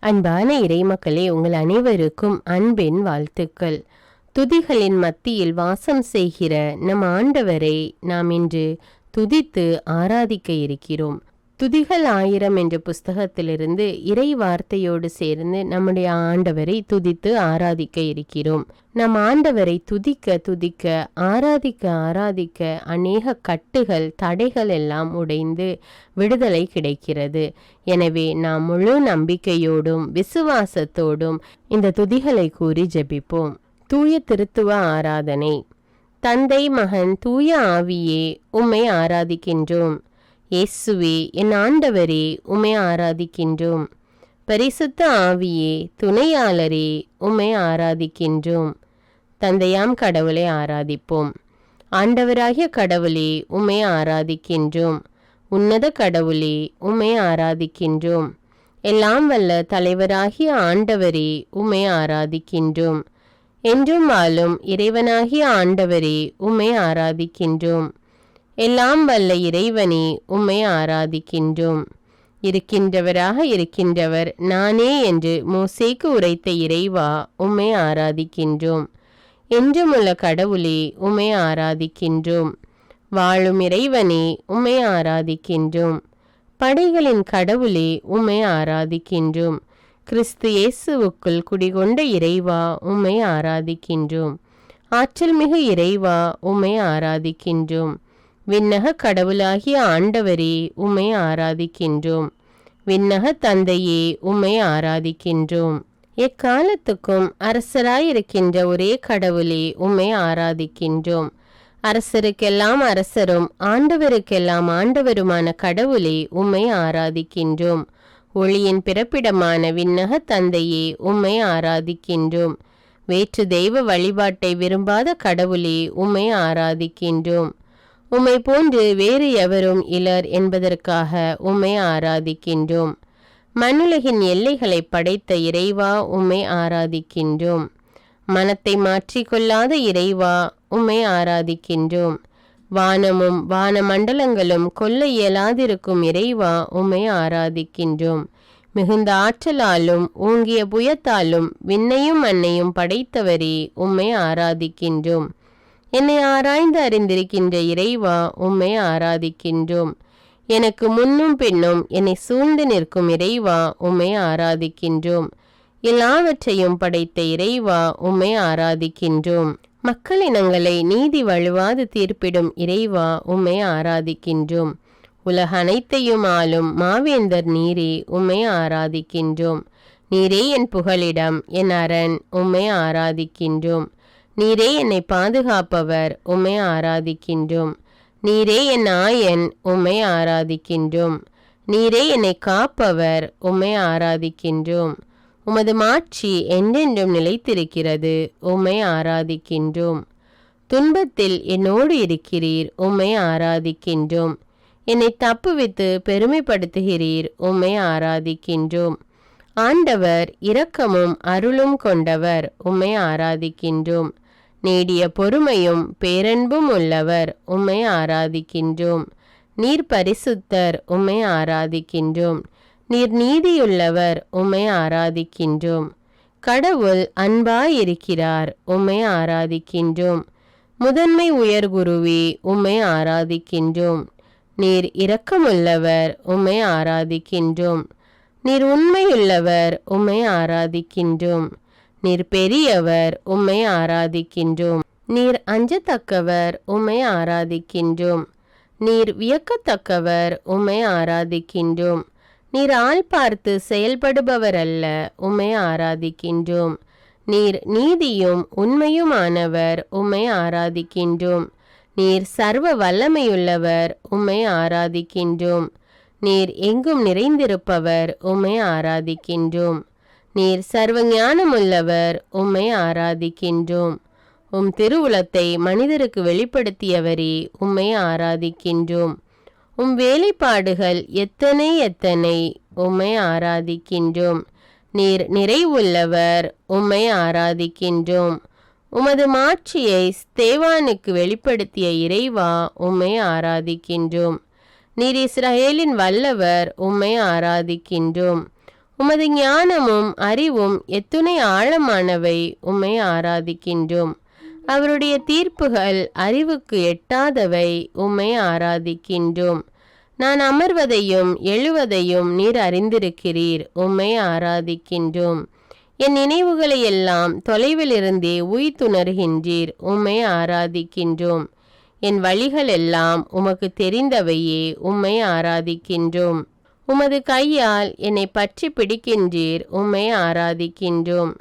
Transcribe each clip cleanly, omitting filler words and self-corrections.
அன்பான இறைமக்களே, உங்கள் அனைவருக்கும் அன்பின் வாழ்த்துக்கள். துதிகளின் மத்தியில் வாசம் செய்கிற நம் ஆண்டவரை நாம் இன்று துதித்து ஆராதிக்க இருக்கிறோம். துதிகள் 1000 என்ற புஸ்தகத்திலிருந்து இறை வார்த்தையோடு சேர்ந்து நம்முடைய ஆண்டவரை துதித்து ஆராதிக்க இருக்கிறோம். நம் ஆண்டவரை துதிக்க துதிக்க ஆராதிக்க ஆராதிக்க அநேக கட்டுகள் தடைகள் எல்லாம் உடைந்து விடுதலை கிடைக்கிறது. எனவே நாம் முழு நம்பிக்கையோடும் விசுவாசத்தோடும் இந்த துதிகளை கூறி ஜெபிப்போம். தூய திருத்துவ ஆராதனை. தந்தை, மகன், தூய ஆவியே, உம்மை ஆராதிக்கின்றோம். இயேசுவே, என் ஆண்டவரே, உம்மை ஆராதிக்கின்றோம். பரிசுத்த ஆவியே, துணையாளரே, உம்மை ஆராதிக்கின்றோம். தந்தையாம் கடவுளை ஆராதிப்போம். ஆண்டவராகிய கடவுளே, உம்மை ஆராதிக்கின்றோம். உன்னத கடவுளே, உம்மை ஆராதிக்கின்றோம். எல்லாம் வல்ல தலைவராகிய ஆண்டவரே, உம்மை ஆராதிக்கின்றோம். என்றும் வாழும் இறைவனாகிய ஆண்டவரே, உம்மை ஆராதிக்கின்றோம். எல்லாம் வல்ல இறைவனே, உம்மை ஆராதிக்கின்றோம். இருக்கின்றவராக இருக்கின்றவர் நானே என்று மோசேக்கு உரைத்த இறைவா, உம்மை ஆராதிக்கின்றோம். என்றுமுள்ள கடவுளே, உம்மை ஆராதிக்கின்றோம். வாழும் இறைவனே, உம்மை ஆராதிக்கின்றோம். படைகளின் கடவுளே, உம்மை ஆராதிக்கின்றோம். கிறிஸ்து இயேசுவுக்குள் குடிகொண்ட இறைவா, உம்மை ஆராதிக்கின்றோம். ஆற்றல் மிகு இறைவா, உம்மை ஆராதிக்கின்றோம். விண்ணக கடவுளாகிய ஆண்டவரே, உம்மை ஆராதிக்கின்றோம். விண்ணக தந்தையே, உம்மை ஆராதிக்கின்றோம். எக்காலத்துக்கும் அரசராயிருக்கின்ற ஒரே கடவுளே, உம்மை ஆராதிக்கின்றோம். அரசருக்கெல்லாம் அரசரும் ஆண்டவருக்கெல்லாம் ஆண்டவருமான கடவுளே, உம்மை ஆராதிக்கின்றோம். ஒளியின் பிறப்பிடமான விண்ணக தந்தையே, உம்மை ஆராதிக்கின்றோம். வேற்று தெய்வ வழிபாட்டை விரும்பாத கடவுளே, உம்மை ஆராதிக்கின்றோம். உம்மை போன்று வேறு எவரும் இலர் என்பதற்காக உம்மை ஆராதிக்கின்றோம். மண்ணுலகின் எல்லைகளை படைத்த இறைவா, உம்மை ஆராதிக்கின்றோம். மனத்தை மாற்றிக்கொள்ளாத இறைவா, உம்மை ஆராதிக்கின்றோம். வானமும் வானமண்டலங்களும் கொல்ல இயலாதிருக்கும் இறைவா, உம்மை ஆராதிக்கின்றோம். மிகுந்த ஆற்றலாலும் ஓங்கிய புயத்தாலும் விண்ணையும் மண்ணையும் படைத்தவரே, உம்மை ஆராதிக்கின்றோம். என்னை ஆராய்ந்து அறிந்திருக்கின்ற இறைவா, உம்மை ஆராதிக்கின்றோம். எனக்கு முன்னும் பின்னும் என்னை சூழ்ந்து நிற்கும் இறைவா, உம்மை ஆராதிக்கின்றோம். எல்லாவற்றையும் படைத்த இறைவா, உம்மை ஆராதிக்கின்றோம். மக்களினங்களை நீதி வழுவாது தீர்ப்பிடும் இறைவா, உம்மை ஆராதிக்கின்றோம். உலக அனைத்தையும் ஆளும் மாவேந்தர் நீரே, உம்மை ஆராதிக்கின்றோம். நீரே என் புகலிடம், என் அரண், உம்மை ஆராதிக்கின்றோம். நீரே என்னை பாதுகாப்பவர், உம்மை ஆராதிக்கின்றோம். நீரே என் ஆயன், உம்மை ஆராதிக்கின்றோம். நீரே என்னை காப்பவர், உம்மை ஆராதிக்கின்றோம். உமது மாட்சி என்றென்றும் நிலைத்திருக்கிறது, உம்மை ஆராதிக்கின்றோம். துன்பத்தில் என்னோடு இருக்கிறீர், உம்மை ஆராதிக்கின்றோம். என்னை தப்புவித்து பெருமைப்படுத்துகிறீர், உம்மை ஆராதிக்கின்றோம். ஆண்டவர் இரக்கமும் அருளும் கொண்டவர், உம்மை ஆராதிக்கின்றோம். நீடிய பொறுமையும் பேரன்பும் உள்ளவர், உம்மை ஆராதிக்கின்றோம். நீர் பரிசுத்தர், உம்மை ஆராதிக்கின்றோம். நீர் நீதியுள்ளவர், உம்மை ஆராதிக்கின்றோம். கடவுள் அன்பாயிருக்கிறார், உம்மை ஆராதிக்கின்றோம். முதன்மை உயர்குருவே, உம்மை ஆராதிக்கின்றோம். நீர் இரக்கமுள்ளவர், உம்மை ஆராதிக்கின்றோம். நீர் உண்மையுள்ளவர், உம்மை ஆராதிக்கின்றோம். நீர் பெரியவர், உம்மை ஆராதிக்கின்றோம். நீர் அஞ்சத்தக்கவர், உம்மை ஆராதிக்கின்றோம். நீர் வியக்கத்தக்கவர், உம்மை ஆராதிக்கின்றோம். நீர் ஆள் பார்த்து செயல்படுபவர் அல்ல, உம்மை ஆராதிக்கின்றோம். நீர் நீதியும் உண்மையுமானவர், உம்மை ஆராதிக்கின்றோம். நீர் சர்வ வல்லமையுள்ளவர், உம்மை ஆராதிக்கின்றோம். நீர் எங்கும் நிறைந்திருப்பவர், உம்மை ஆராதிக்கின்றோம். நீர் சர்வ ஞானமுள்ளவர், உம்மை ஆராதிக்கின்றோம். உம் திருவுளத்தை மனிதருக்கு வெளிப்படுத்தியவரே, உம்மை ஆராதிக்கின்றோம். உம் வேலைப்பாடுகள் எத்தனை எத்தனை, உம்மை ஆராதிக்கின்றோம். நீர் நிறைவுள்ளவர், உம்மை ஆராதிக்கின்றோம். உமது மாட்சியை ஸ்தேவானுக்கு வெளிப்படுத்திய இறைவா, உம்மை ஆராதிக்கின்றோம். நீர் இஸ்ரவேலின் வல்லவர், உம்மை ஆராதிக்கின்றோம். உமது ஞானமும் அறிவும் எத்துணை ஆழமானவை, உம்மை ஆராதிக்கின்றோம். அவருடைய தீர்ப்புகள் அறிவுக்கு எட்டாதவை, உம்மை ஆராதிக்கின்றோம். நான் அமர்வதையும் எழுவதையும் நீர் அறிந்திருக்கிறீர், உம்மை ஆராதிக்கின்றோம். என் நினைவுகளை எல்லாம் தொலைவிலிருந்தே உய்த்துணர்கின்றீர், உம்மை ஆராதிக்கின்றோம். என் வழிகள் எல்லாம் உமக்கு தெரிந்தவையே, உம்மை ஆராதிக்கின்றோம். உமது கையால் என்னை பற்றி பிடிக்கின்றீர், உம்மை ஆராதிக்கின்றோம்.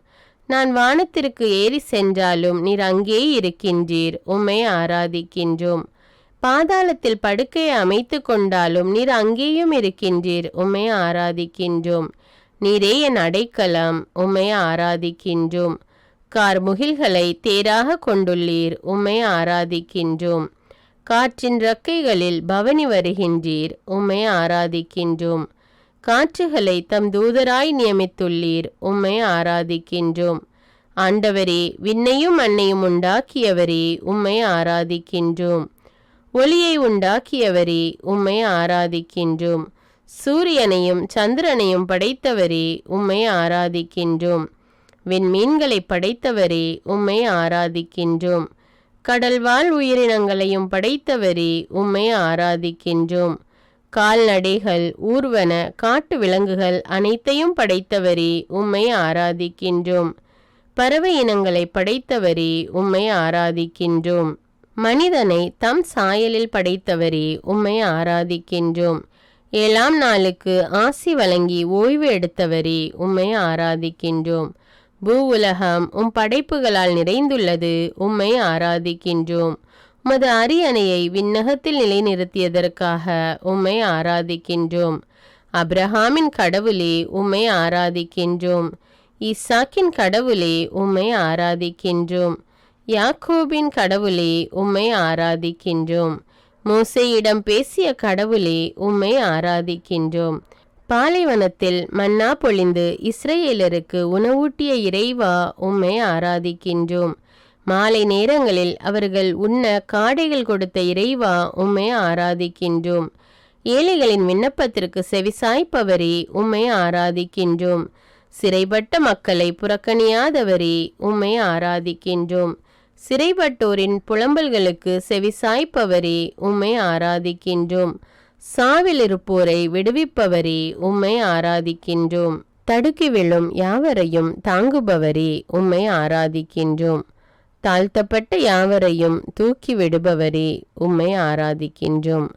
நான் வானத்திற்கு ஏறி சென்றாலும் நீர் அங்கே இருக்கின்றீர், உம்மை ஆராதிக்கின்றோம். பாதாளத்தில் படுக்கையை அமைத்து கொண்டாலும் நீர் அங்கேயும் இருக்கின்றீர், உம்மை ஆராதிக்கின்றோம். நீரே என் அடைக்கலம், உம்மை ஆராதிக்கின்றோம். கார்முகில்களை தேராக கொண்டுள்ளீர், உம்மை ஆராதிக்கின்றோம். காற்றின் இறக்கைகளில் பவனி வருகின்றீர், உம்மை ஆராதிக்கின்றோம். காற்றுகளை தம் தூதராய் நியமித்துள்ளீர், உம்மை ஆராதிக்கின்றோம். ஆண்டவரே, விண்ணையும் மண்ணையும் உண்டாக்கியவரே, உம்மை ஆராதிக்கின்றோம். ஒளியை உண்டாக்கியவரே, உம்மை ஆராதிக்கின்றோம். சூரியனையும் சந்திரனையும் படைத்தவரே, உம்மை ஆராதிக்கின்றோம். விண்மீன்களை படைத்தவரே, உம்மை ஆராதிக்கின்றோம். கடல்வாழ் உயிரினங்களையும் படைத்தவரே, உம்மை ஆராதிக்கின்றோம். கால்நடைகள், ஊர்வன, காட்டு விலங்குகள் அனைத்தையும் படைத்தவரே, உம்மை ஆராதிக்கின்றோம். பறவை இனங்களை படைத்தவரே, உம்மை ஆராதிக்கின்றோம். மனிதனை தம் சாயலில் படைத்தவரே, உம்மை ஆராதிக்கின்றோம். 7ஆம் நாளுக்கு ஆசி வழங்கி ஓய்வு எடுத்தவரே, உம்மை ஆராதிக்கின்றோம். பூவுலகம் உம் படைப்புகளால் நிறைந்துள்ளது, உம்மை ஆராதிக்கின்றோம். உமது அரியணையை விண்ணகத்தில் நிலைநிறுத்தியதற்காக உம்மை ஆராதிக்கின்றோம். அப்ரஹாமின் கடவுளே, உம்மை ஆராதிக்கின்றோம். ஈசாக்கின் கடவுளே, உம்மை ஆராதிக்கின்றோம். யாக்கோபின் கடவுளே, உம்மை ஆராதிக்கின்றோம். மோசேயிடம் பேசிய கடவுளே, உம்மை ஆராதிக்கின்றோம். பாலைவனத்தில் மன்னா பொழிந்து இஸ்ரேலருக்கு உணவூட்டிய இறைவா, உம்மை ஆராதிக்கின்றோம். மாலை நேரங்களில் அவர்கள் உண்ண காடைகள் கொடுத்த இறைவா, உம்மை ஆராதிக்கின்றோம். ஏழைகளின் விண்ணப்பத்திற்கு செவிசாய்ப்பவரே, உம்மை ஆராதிக்கின்றோம். சிறைப்பட்ட மக்களை புறக்கணியாதவரே, உம்மை ஆராதிக்கின்றோம். சிறைப்பட்டோரின் புலம்பல்களுக்கு செவிசாய்ப்பவரே, உம்மை ஆராதிக்கின்றோம். சாவில் இருப்போரை விடுவிப்பவரே, உம்மை ஆராதிக்கின்றோம். தடுக்கி விழும் யாவரையும் தாங்குபவரே, உம்மை ஆராதிக்கின்றோம். தாழ்த்தப்பட்ட யாவரையும் தூக்கி விடுபவரே, உம்மை ஆராதிக்கின்றோம்.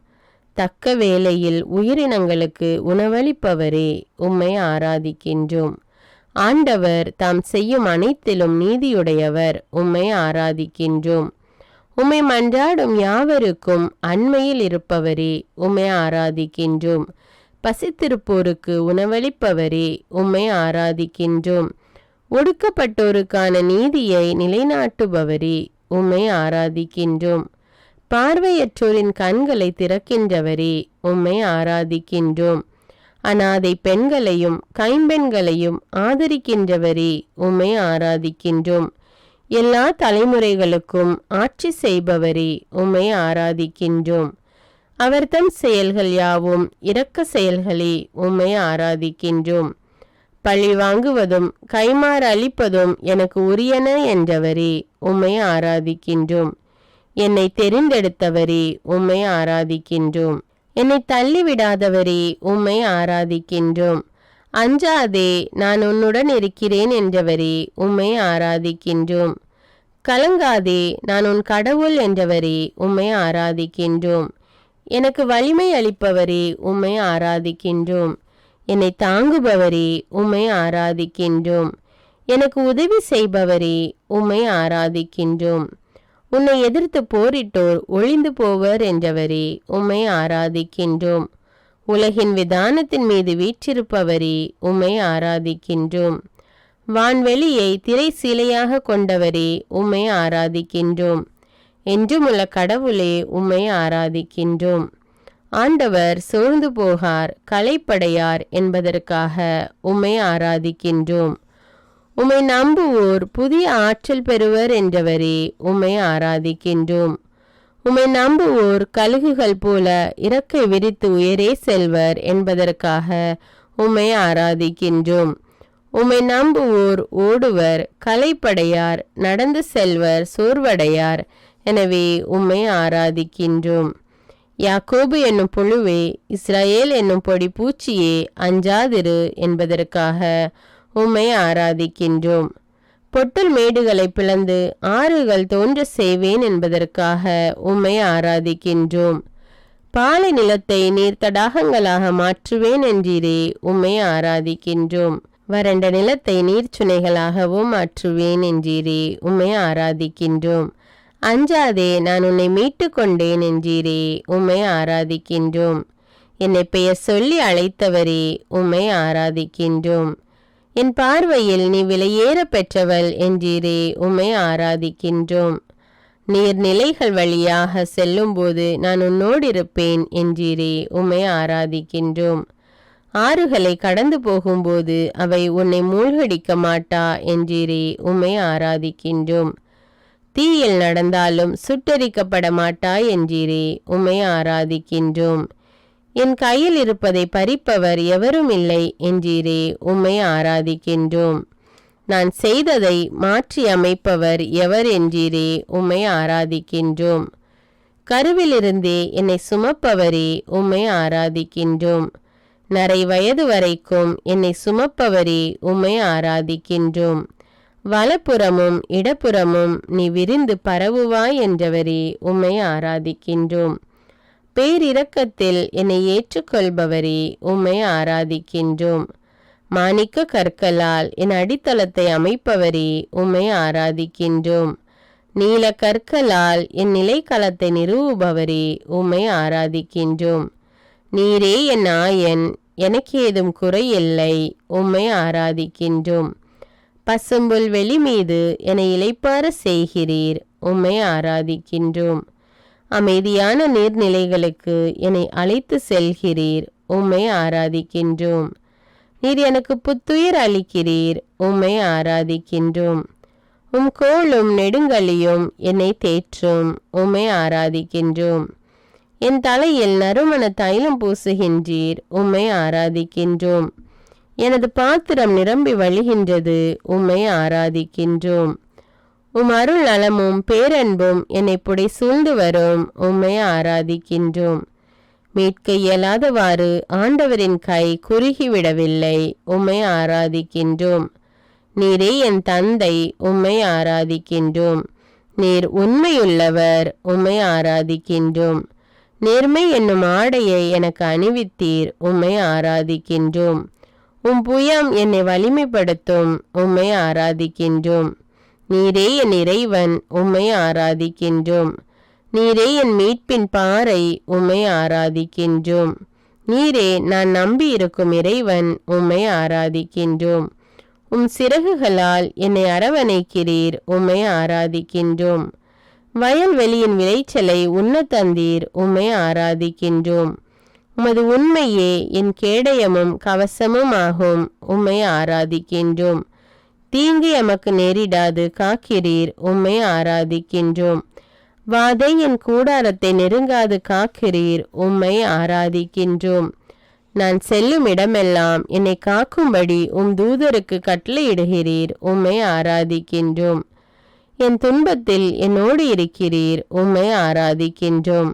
தக்க வேளையில் உயிரினங்களுக்கு உணவளிப்பவரே, உம்மை ஆராதிக்கின்றோம். ஆண்டவர் தாம் செய்யும் அனைத்திலும் நீதியுடையவர், உம்மை ஆராதிக்கின்றோம். உம்மை மன்றாடும் யாவருக்கும் அண்மையில் இருப்பவரே, உம்மை ஆராதிக்கின்றோம். பசித்திருப்போருக்கு உணவளிப்பவரே, உம்மை ஆராதிக்கின்றோம். ஒடுக்கப்பட்டோருக்கான நீதியை நிலைநாட்டுபவரே, உம்மை ஆராதிக்கின்றோம். பார்வையற்றோரின் கண்களை திறக்கின்றவரே, உம்மை ஆராதிக்கின்றோம். அனாதை பெண்களையும் கைம்பெண்களையும் ஆதரிக்கின்றவரே, உம்மை ஆராதிக்கின்றோம். எல்லா தலைமுறைகளுக்கும் ஆட்சி செய்பவரே, உம்மை ஆராதிக்கின்றோம். அவர் தம் செயல்கள் யாவும் இரக்க செயல்களே, உம்மை ஆராதிக்கின்றோம். பழி வாங்குவதும் கைமாறு அளிப்பதும் எனக்கு உரியன என்றவரே, உம்மை ஆராதிக்கின்றோம். என்னை தெரிந்தெடுத்தவரே, உம்மை ஆராதிக்கின்றோம். என்னை தள்ளிவிடாதவரே, உம்மை ஆராதிக்கின்றோம். அஞ்சாதே, நான் உன்னுடன் இருக்கிறேன் என்றவரே, உம்மை ஆராதிக்கின்றோம். கலங்காதே, நான் உன் கடவுள் என்றவரே, உம்மை ஆராதிக்கின்றோம். எனக்கு வலிமை அளிப்பவரே, உம்மை ஆராதிக்கின்றோம். என்னை தாங்குபவரே, உம்மை ஆராதிக்கின்றோம். எனக்கு உதவி செய்பவரே, உம்மை ஆராதிக்கின்றோம். உன்னை எதிர்த்து போரிட்டோர் ஒழிந்து போவர் என்றவரே, உம்மை ஆராதிக்கின்றோம். உலகின் விதானத்தின் மீது வீற்றிருப்பவரே, உம்மை ஆராதிக்கின்றோம். வான்வெளியை திரை சீலையாக கொண்டவரே, உம்மை ஆராதிக்கின்றோம். என்றுமுள்ள கடவுளே, உம்மை ஆராதிக்கின்றோம். ஆண்டவர் சோர்ந்து போகார், களைப்படையார் என்பதற்காக உம்மை ஆராதிக்கின்றோம். உம்மை நம்புவோர் புதிய ஆற்றல் பெறுவர் என்றவரே, உம்மை ஆராதிக்கின்றோம். உம்மை நம்புவோர் கழுகுகள் போல இறக்கை விரித்து உயரே செல்வர் என்பதற்காக உம்மை ஆராதிக்கின்றோம். உம்மை நம்புவோர் ஓடுவர், களைப்படையார், நடந்து செல்வர் சோர்வடையார். எனவே உம்மை ஆராதிக்கின்றோம். யாக்கோபு என்னும் புழுவே, இஸ்ரவேல் என்னும் பொடி பூச்சியே, அஞ்சாதிரு என்பதற்காக உம்மை ஆராதிக்கின்றோம். பொட்டல் மேடுகளை பிளந்து ஆறுகள் தோன்ற செய்வேன் என்பதற்காக உம்மை ஆராதிக்கின்றோம். பாலை நிலத்தை நீர் தடாகங்களாக மாற்றுவேன் என்றீரே, உம்மை ஆராதிக்கின்றோம். வறண்ட நிலத்தை நீர்ச்சுனைகளாகவும் மாற்றுவேன் என்றீரே, உம்மை ஆராதிக்கின்றோம். அஞ்சாதே, நான் உன்னை மீட்டு கொண்டேன் என்றீரே, உம்மை ஆராதிக்கின்றோம். என்னை பெயர் சொல்லி அழைத்தவரே, உம்மை ஆராதிக்கின்றோம். என் பார்வையில் நீ விலையேற பெற்றவள் என்றீரே, உம்மை ஆராதிக்கின்றோம். நீர்நிலைகள் வழியாக செல்லும்போது நான் உன்னோடு இருப்பேன் என்றீரே, உம்மை ஆராதிக்கின்றோம். ஆறுகளை கடந்து போகும்போது அவை உன்னை மூழ்கடிக்க மாட்டா என்றீரே, உம்மை ஆராதிக்கின்றோம். தீயில் நடந்தாலும் சுட்டரிக்கப்பட மாட்டாய் என்றீரே, உம்மை ஆராதிக்கின்றோம். என் கையில் இருப்பதை பறிப்பவர் எவரும் இல்லை என்றீரே, உம்மை ஆராதிக்கின்றோம். நான் செய்ததை மாற்றி அமைப்பவர் எவர் என்றீரே, உம்மை ஆராதிக்கின்றோம். கருவிலிருந்தே என்னை சுமப்பவரே, உம்மை ஆராதிக்கின்றோம். நரை வயது வரைக்கும் என்னை சுமப்பவரே, உம்மை ஆராதிக்கின்றோம். வலப்புறமும் இடப்புறமும் நீ விரிந்து பரவுவாய் என்றவரே, உம்மை ஆராதிக்கின்றோம். பேரிரக்கத்தில் என்னை ஏற்றுக்கொள்பவரே, உம்மை ஆராதிக்கின்றோம். மாணிக்க கற்களால் என் அடித்தளத்தை அமைப்பவரே, உம்மை ஆராதிக்கின்றோம். நீல கற்களால் என் நிலைக்களத்தை நிறுவுபவரே, உம்மை ஆராதிக்கின்றோம். நீரே என் ஆயன், எனக்கு ஏதும் குறையில்லை, உம்மை ஆராதிக்கின்றோம். பசும்புல் வெளி மீது என்னை இளைப்பாற செய்கிறீர், உம்மை ஆராதிக்கின்றோம். அமைதியான நீர்நிலைகளுக்கு என்னை அழைத்து செல்கிறீர், உம்மை ஆராதிக்கின்றோம். நீர் எனக்கு புத்துயிர் அளிக்கிறீர், உம்மை ஆராதிக்கின்றோம். உம் கோலும் நெடுங்கலியும் என்னை தேற்றும், உம்மை ஆராதிக்கின்றோம். என் தலையில் நறுமண தைலம் பூசுகின்றீர், உம்மை ஆராதிக்கின்றோம். எனது பாத்திரம் நிரம்பி வழிகின்றது, உம்மை ஆராதிக்கின்றோம். உம் அருள் நலமும் பேரன்பும் என்னை புடை சூழ்ந்து வரும், உம்மை ஆராதிக்கின்றோம். மீட்க இயலாதவாறு ஆண்டவரின் கை குறுகிவிடவில்லை, உம்மை ஆராதிக்கின்றோம். நீரே என் தந்தை, உம்மை ஆராதிக்கின்றோம். நீர் உண்மையுள்ளவர், உம்மை ஆராதிக்கின்றோம். நேர்மை என்னும் ஆடையை எனக்கு அணிவித்தீர், உம்மை ஆராதிக்கின்றோம். உம் புயம் என்னை வலிமைப்படுத்தும், உம்மை ஆராதிக்கின்றோம். நீரே என் இறைவன், உம்மை ஆராதிக்கின்றோம். நீரே என் மீட்பின் பாறை, உம்மை ஆராதிக்கின்றோம். நீரே நான் நம்பியிருக்கும் இறைவன், உம்மை ஆராதிக்கின்றோம். உம் சிறகுகளால் என்னை அரவணைக்கிறீர், உம்மை ஆராதிக்கின்றோம். வயல்வெளியின் விளைச்சலை உண்ண தந்தீர், உம்மை ஆராதிக்கின்றோம். உமது உண்மையே என் கேடயமும் கவசமும் ஆகும், உம்மை ஆராதிக்கின்றோம். தீங்கு எமக்கு நேரிடாது காக்கிறீர், உம்மை ஆராதிக்கின்றோம். வாதை என் கூடாரத்தை நெருங்காது காக்கிறீர், உம்மை ஆராதிக்கின்றோம். நான் செல்லும் இடமெல்லாம் என்னை காக்கும்படி உம் தூதருக்கு கட்டளையிடுகிறீர், உம்மை ஆராதிக்கின்றோம். என் துன்பத்தில் என்னோடு இருக்கிறீர், உம்மை ஆராதிக்கின்றோம்.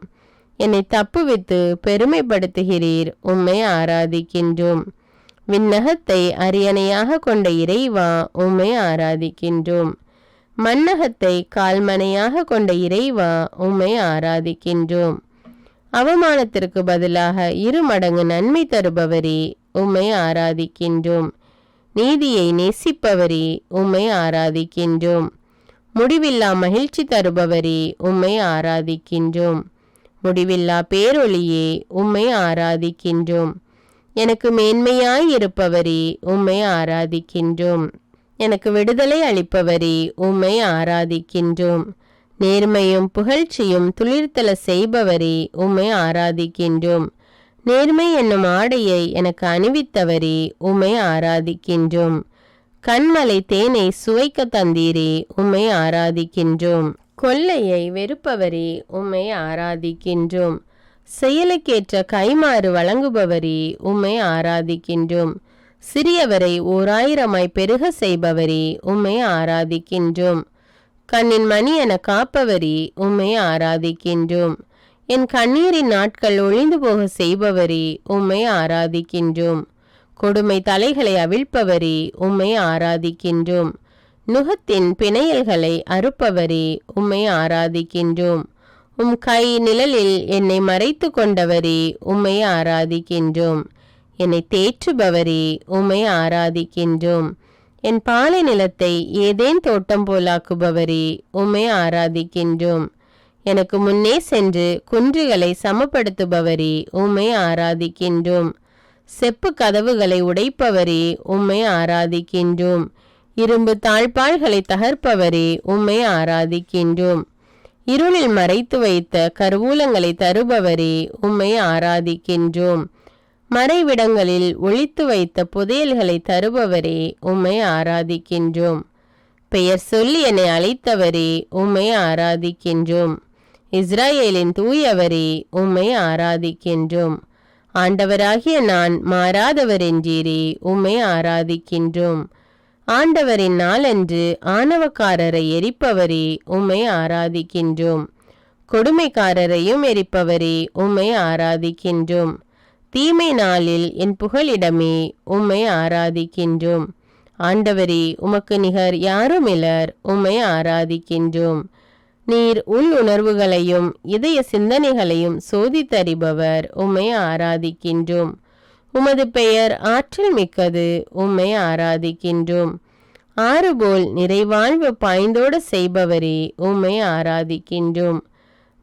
என்னை தப்புவித்து பெருமைப்படுத்துகிறீர், உம்மை ஆராதிக்கின்றோம். விண்ணகத்தை அரியணையாக கொண்ட இறைவா, உம்மை ஆராதிக்கின்றோம். மண்ணகத்தை கால்மனையாக கொண்ட இறைவா, உம்மை ஆராதிக்கின்றோம். அவமானத்திற்கு பதிலாக 2 மடங்கு நன்மை தருபவரே, உம்மை ஆராதிக்கின்றோம். நீதியை நேசிப்பவரே, உம்மை ஆராதிக்கின்றோம். முடிவில்லா மகிழ்ச்சி தருபவரே, உம்மை ஆராதிக்கின்றோம். முடிவில்லா பேரொளியே, உம்மை ஆராதிக்கின்றோம். எனக்கு மேன்மையாய் இருப்பவரே, உம்மை ஆராதிக்கின்றோம். எனக்கு விடுதலை அளிப்பவரே, உம்மை ஆராதிக்கின்றோம். நேர்மையும் புகழ்ச்சியும் துளிர்த்தல செய்பவரே, உம்மை ஆராதிக்கின்றோம். நேர்மை என்னும் ஆடையை எனக்கு அணிவித்தவரே, உம்மை ஆராதிக்கின்றோம். கண்மலை தேனை சுவைக்க தந்தீரே, உம்மை ஆராதிக்கின்றோம். கொள்ளையை வெறுப்பவரே, உம்மை ஆராதிக்கின்றோம். செயலுக்கேற்ற கைமாறு வழங்குபவரே, உம்மை ஆராதிக்கின்றோம். சிறியவரை 1000 பெருக செய்பவரே, உம்மை ஆராதிக்கின்றோம். கண்ணின் மணி என காப்பவரே, உம்மை ஆராதிக்கின்றோம். என் கண்ணீரின் நாட்கள் ஒழிந்து போக செய்பவரே, உம்மை ஆராதிக்கின்றோம். கொடுமை தலைகளை அவிழ்ப்பவரே, உம்மை ஆராதிக்கின்றோம். நுகத்தின் பிணையல்களை அறுப்பவரே, உம்மை ஆராதிக்கின்றோம். உம் கை நிழலில் என்னை மறைத்து கொண்டவரே, உம்மை ஆராதிக்கின்றோம். என்னை தேற்றுபவரே, உம்மை ஆராதிக்கின்றோம். என் பாலை நிலத்தை ஏதேன் தோட்டம் போலாக்குபவரே, உம்மை ஆராதிக்கின்றோம். எனக்கு முன்னே சென்று குன்றுகளை சமப்படுத்துபவரே, உம்மை ஆராதிக்கின்றோம். செப்பு கதவுகளை உடைப்பவரே, உம்மை ஆராதிக்கின்றோம். இரும்பு தாழ்பாள்களை தகர்ப்பவரே, உம்மை ஆராதிக்கின்றோம். இருளில் மறைத்து வைத்த கருவூலங்களை தருபவரே, உம்மை ஆராதிக்கின்றோம். மறைவிடங்களில் ஒளித்து வைத்த புதையல்களை தருபவரே, உம்மை ஆராதிக்கின்றோம். பெயர் சொல்லி என்னை அழைத்தவரே, உம்மை ஆராதிக்கின்றோம். இஸ்ரவேலின் தூயவரே, உம்மை ஆராதிக்கின்றோம். ஆண்டவராகிய நான் மாறாதவர் என்றீரே, உம்மை ஆராதிக்கின்றோம். ஆண்டவரின் நாளன்று ஆணவக்காரரை எரிப்பவரே, உம்மை ஆராதிக்கின்றோம். கொடுமைக்காரரையும் எரிப்பவரே, உம்மை ஆராதிக்கின்றோம். தீமை நாளில் என் புகலிடமே, உம்மை ஆராதிக்கின்றோம். ஆண்டவரே, உமக்கு நிகர் யாருமிலர், உம்மை ஆராதிக்கின்றோம். நீர் உள் உணர்வுகளையும் இதய சிந்தனைகளையும் சோதித்தறிபவர், உம்மை ஆராதிக்கின்றோம். உமது பெயர் ஆற்றல் மிக்கது, உம்மை ஆராதிக்கின்றோம். ஆறுபோல் நிறைவாழ்வு பாய்ந்தோட செய்பவரே, உம்மை ஆராதிக்கின்றோம்.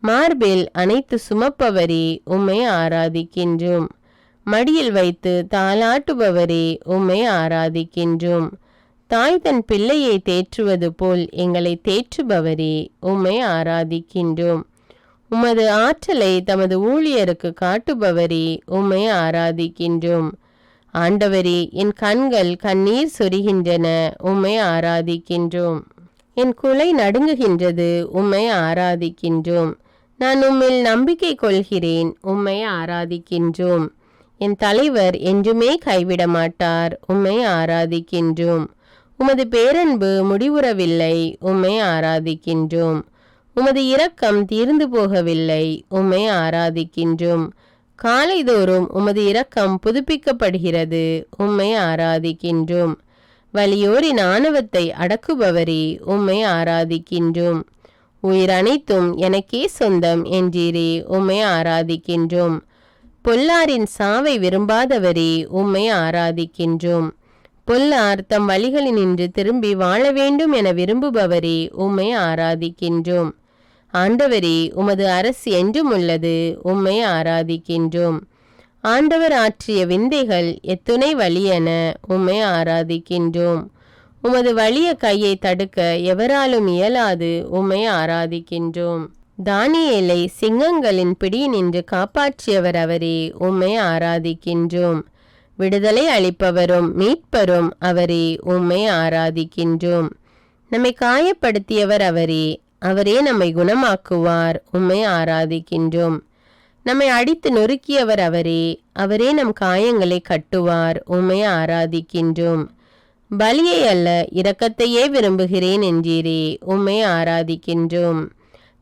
மார்பில் அனைத்து சுமப்பவரே, உம்மை ஆராதிக்கின்றோம். மடியில் வைத்து தாலாட்டுபவரே, உம்மை ஆராதிக்கின்றோம். தாய் தன் பிள்ளையை தேற்றுவது போல் எங்களை தேற்றுபவரே, உம்மை ஆராதிக்கின்றோம். உமது ஆற்றலை தமது ஊழியருக்கு காட்டுபவரே, உம்மை ஆராதிக்கின்றோம். ஆண்டவரே, என் கண்கள் கண்ணீர் சொரிகின்றன, உம்மை ஆராதிக்கின்றோம். என் குலை நடுங்குகின்றது, உம்மை ஆராதிக்கின்றோம். நான் உம்மில் நம்பிக்கை கொள்கிறேன், உம்மை ஆராதிக்கின்றோம். என் தலைவர் என்றுமே கைவிட மாட்டார், உம்மை ஆராதிக்கின்றோம். உமது பேரன்பு முடிவுறவில்லை, உம்மை ஆராதிக்கின்றோம். உமது இரக்கம் தீர்ந்து போகவில்லை, உம்மை ஆராதிக்கின்றோம். காலைதோறும் உமது இரக்கம் புதுப்பிக்கப்படுகிறது, உம்மை ஆராதிக்கின்றோம். வலியோரின் ஆணவத்தை அடக்குபவரே, உம்மை ஆராதிக்கின்றோம். உயிர் அனைத்தும் எனக்கே சொந்தம் என்றீரே, உம்மை ஆராதிக்கின்றோம். பொல்லாரின் சாவை விரும்பாதவரே, உம்மை ஆராதிக்கின்றோம். பொல்லார் தம் வழிகளினின்று திரும்பி வாழ வேண்டும் என விரும்புபவரே, உம்மை ஆராதிக்கின்றோம். ஆண்டவரே, உமது அரசு என்றும் உள்ளது, உம்மை ஆராதிக்கின்றோம். ஆண்டவர் ஆற்றிய விந்தைகள் எத்துணை வலியன, உம்மை ஆராதிக்கின்றோம். உமது வலிய கையை தடுக்க எவராலும் இயலாது, உம்மை ஆராதிக்கின்றோம். தானியேலை சிங்கங்களின் பிடியினின்று காப்பாற்றியவர் அவரே, உம்மை ஆராதிக்கின்றோம். விடுதலை அளிப்பவரும் மீட்பரும் அவரே, உம்மை ஆராதிக்கின்றோம். நம்மை காயப்படுத்தியவர் அவரே, அவரே நம்மை குணமாக்குவார், உம்மை ஆராதிக்கின்றோம். நம்மை அடித்து நொறுக்கியவர் அவரே, அவரே நம் காயங்களை கட்டுவார், உம்மை ஆராதிக்கின்றோம். பலியை அல்ல இரக்கத்தையே விரும்புகிறேன் என்றீரே, உம்மை ஆராதிக்கின்றோம்.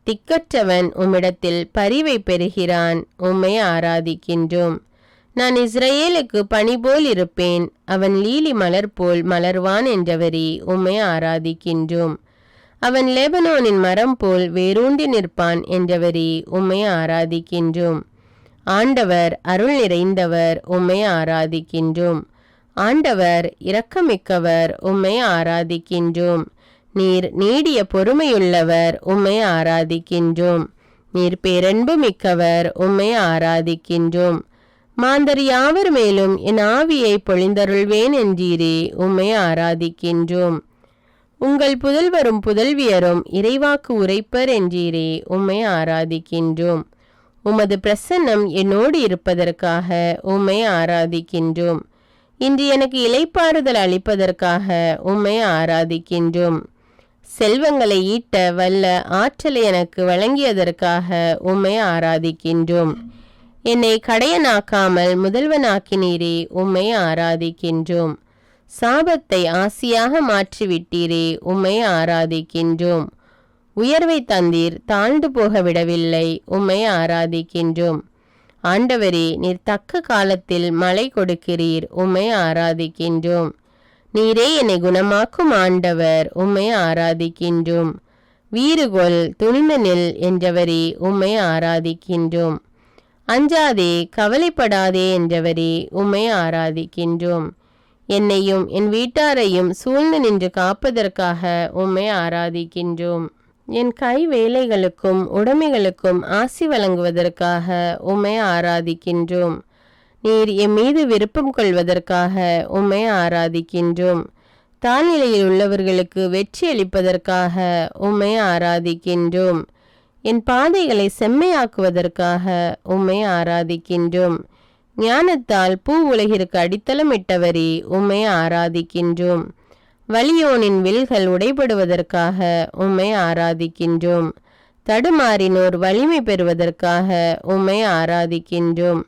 திக்கற்றவன் உம்மிடத்தில் பரிவை பெறுகிறான், உம்மை ஆராதிக்கின்றோம். நான் இஸ்ரவேலுக்கு பனி போல் இருப்பேன், அவன் லீலி மலர் போல் மலர்வான் என்றவரே, உம்மை ஆராதிக்கின்றோம். அவன் லெபனோனின் மரம் போல் வேரூண்டி நிற்பான் என்றவரே, உம்மை ஆராதிக்கின்றோம். ஆண்டவர் அருள் நிறைந்தவர், உம்மை ஆராதிக்கின்றோம். ஆண்டவர் இரக்கமிக்கவர், உம்மை ஆராதிக்கின்றோம். நீர் நீடிய பொறுமையுள்ளவர், உம்மை ஆராதிக்கின்றோம். நீர் பேரன்பு மிக்கவர், உம்மை ஆராதிக்கின்றோம். மாந்தர் யாவர் மேலும் என் ஆவியை பொழிந்தருள்வேன் என்றீரே, உம்மை ஆராதிக்கின்றோம். உங்கள் புதல்வரும் புதல்வியரும் இறைவாக்கு உரைப்பர் என்றீரே, உம்மை ஆராதிக்கின்றோம். உமது பிரசன்னம் என்னோடு இருப்பதற்காக உம்மை ஆராதிக்கின்றோம். இன்று எனக்கு இளைப்பாறுதல் அளிப்பதற்காக உம்மை ஆராதிக்கின்றோம். செல்வங்களை ஈட்ட வல்ல ஆற்றலை எனக்கு வழங்கியதற்காக உம்மை ஆராதிக்கின்றோம். என்னை கடையனாக்காமல் முதல்வனாக்கினீரே, உம்மை ஆராதிக்கின்றோம். சாபத்தை ஆசியாக மாற்றிவிட்டீரே, உம்மை ஆராதிக்கின்றோம். உயர்வை தந்தீர், தாழ்ந்து போக விடவில்லை, உம்மை ஆராதிக்கின்றோம். ஆண்டவரே, நீர் தக்க காலத்தில் மழை கொடுக்கிறீர், உம்மை ஆராதிக்கின்றோம். நீரே என்னை குணமாக்கும் ஆண்டவர், உம்மை ஆராதிக்கின்றோம். வீறுகொள், துணிந்து நில் என்றவரே, உம்மை ஆராதிக்கின்றோம். அஞ்சாதே, கவலைப்படாதே என்றவரே, உம்மை ஆராதிக்கின்றோம். என்னையும் என் வீட்டாரையும் சூழ்ந்து நின்று காப்பதற்காக உம்மை ஆராதிக்கின்றோம். என் கை வேலைகளுக்கும் உடைமைகளுக்கும் ஆசி வழங்குவதற்காக உம்மை ஆராதிக்கின்றோம். நீர் என் மீது விருப்பம் கொள்வதற்காக உம்மை ஆராதிக்கின்றோம். தாழ்நிலையில் உள்ளவர்களுக்கு வெற்றி அளிப்பதற்காக உம்மை ஆராதிக்கின்றோம். என் பாதைகளை செம்மையாக்குவதற்காக உம்மை ஆராதிக்கின்றோம். ஞானத்தால் பூ உலகிற்கு அடித்தளமிட்டவரே, உம்மை ஆராதிக்கின்றோம். வலியோனின் வில்கள் உடைபடுவதற்காக உம்மை ஆராதிக்கின்றோம். தடுமாறினோர் வலிமை பெறுவதற்காக உம்மை ஆராதிக்கின்றோம்.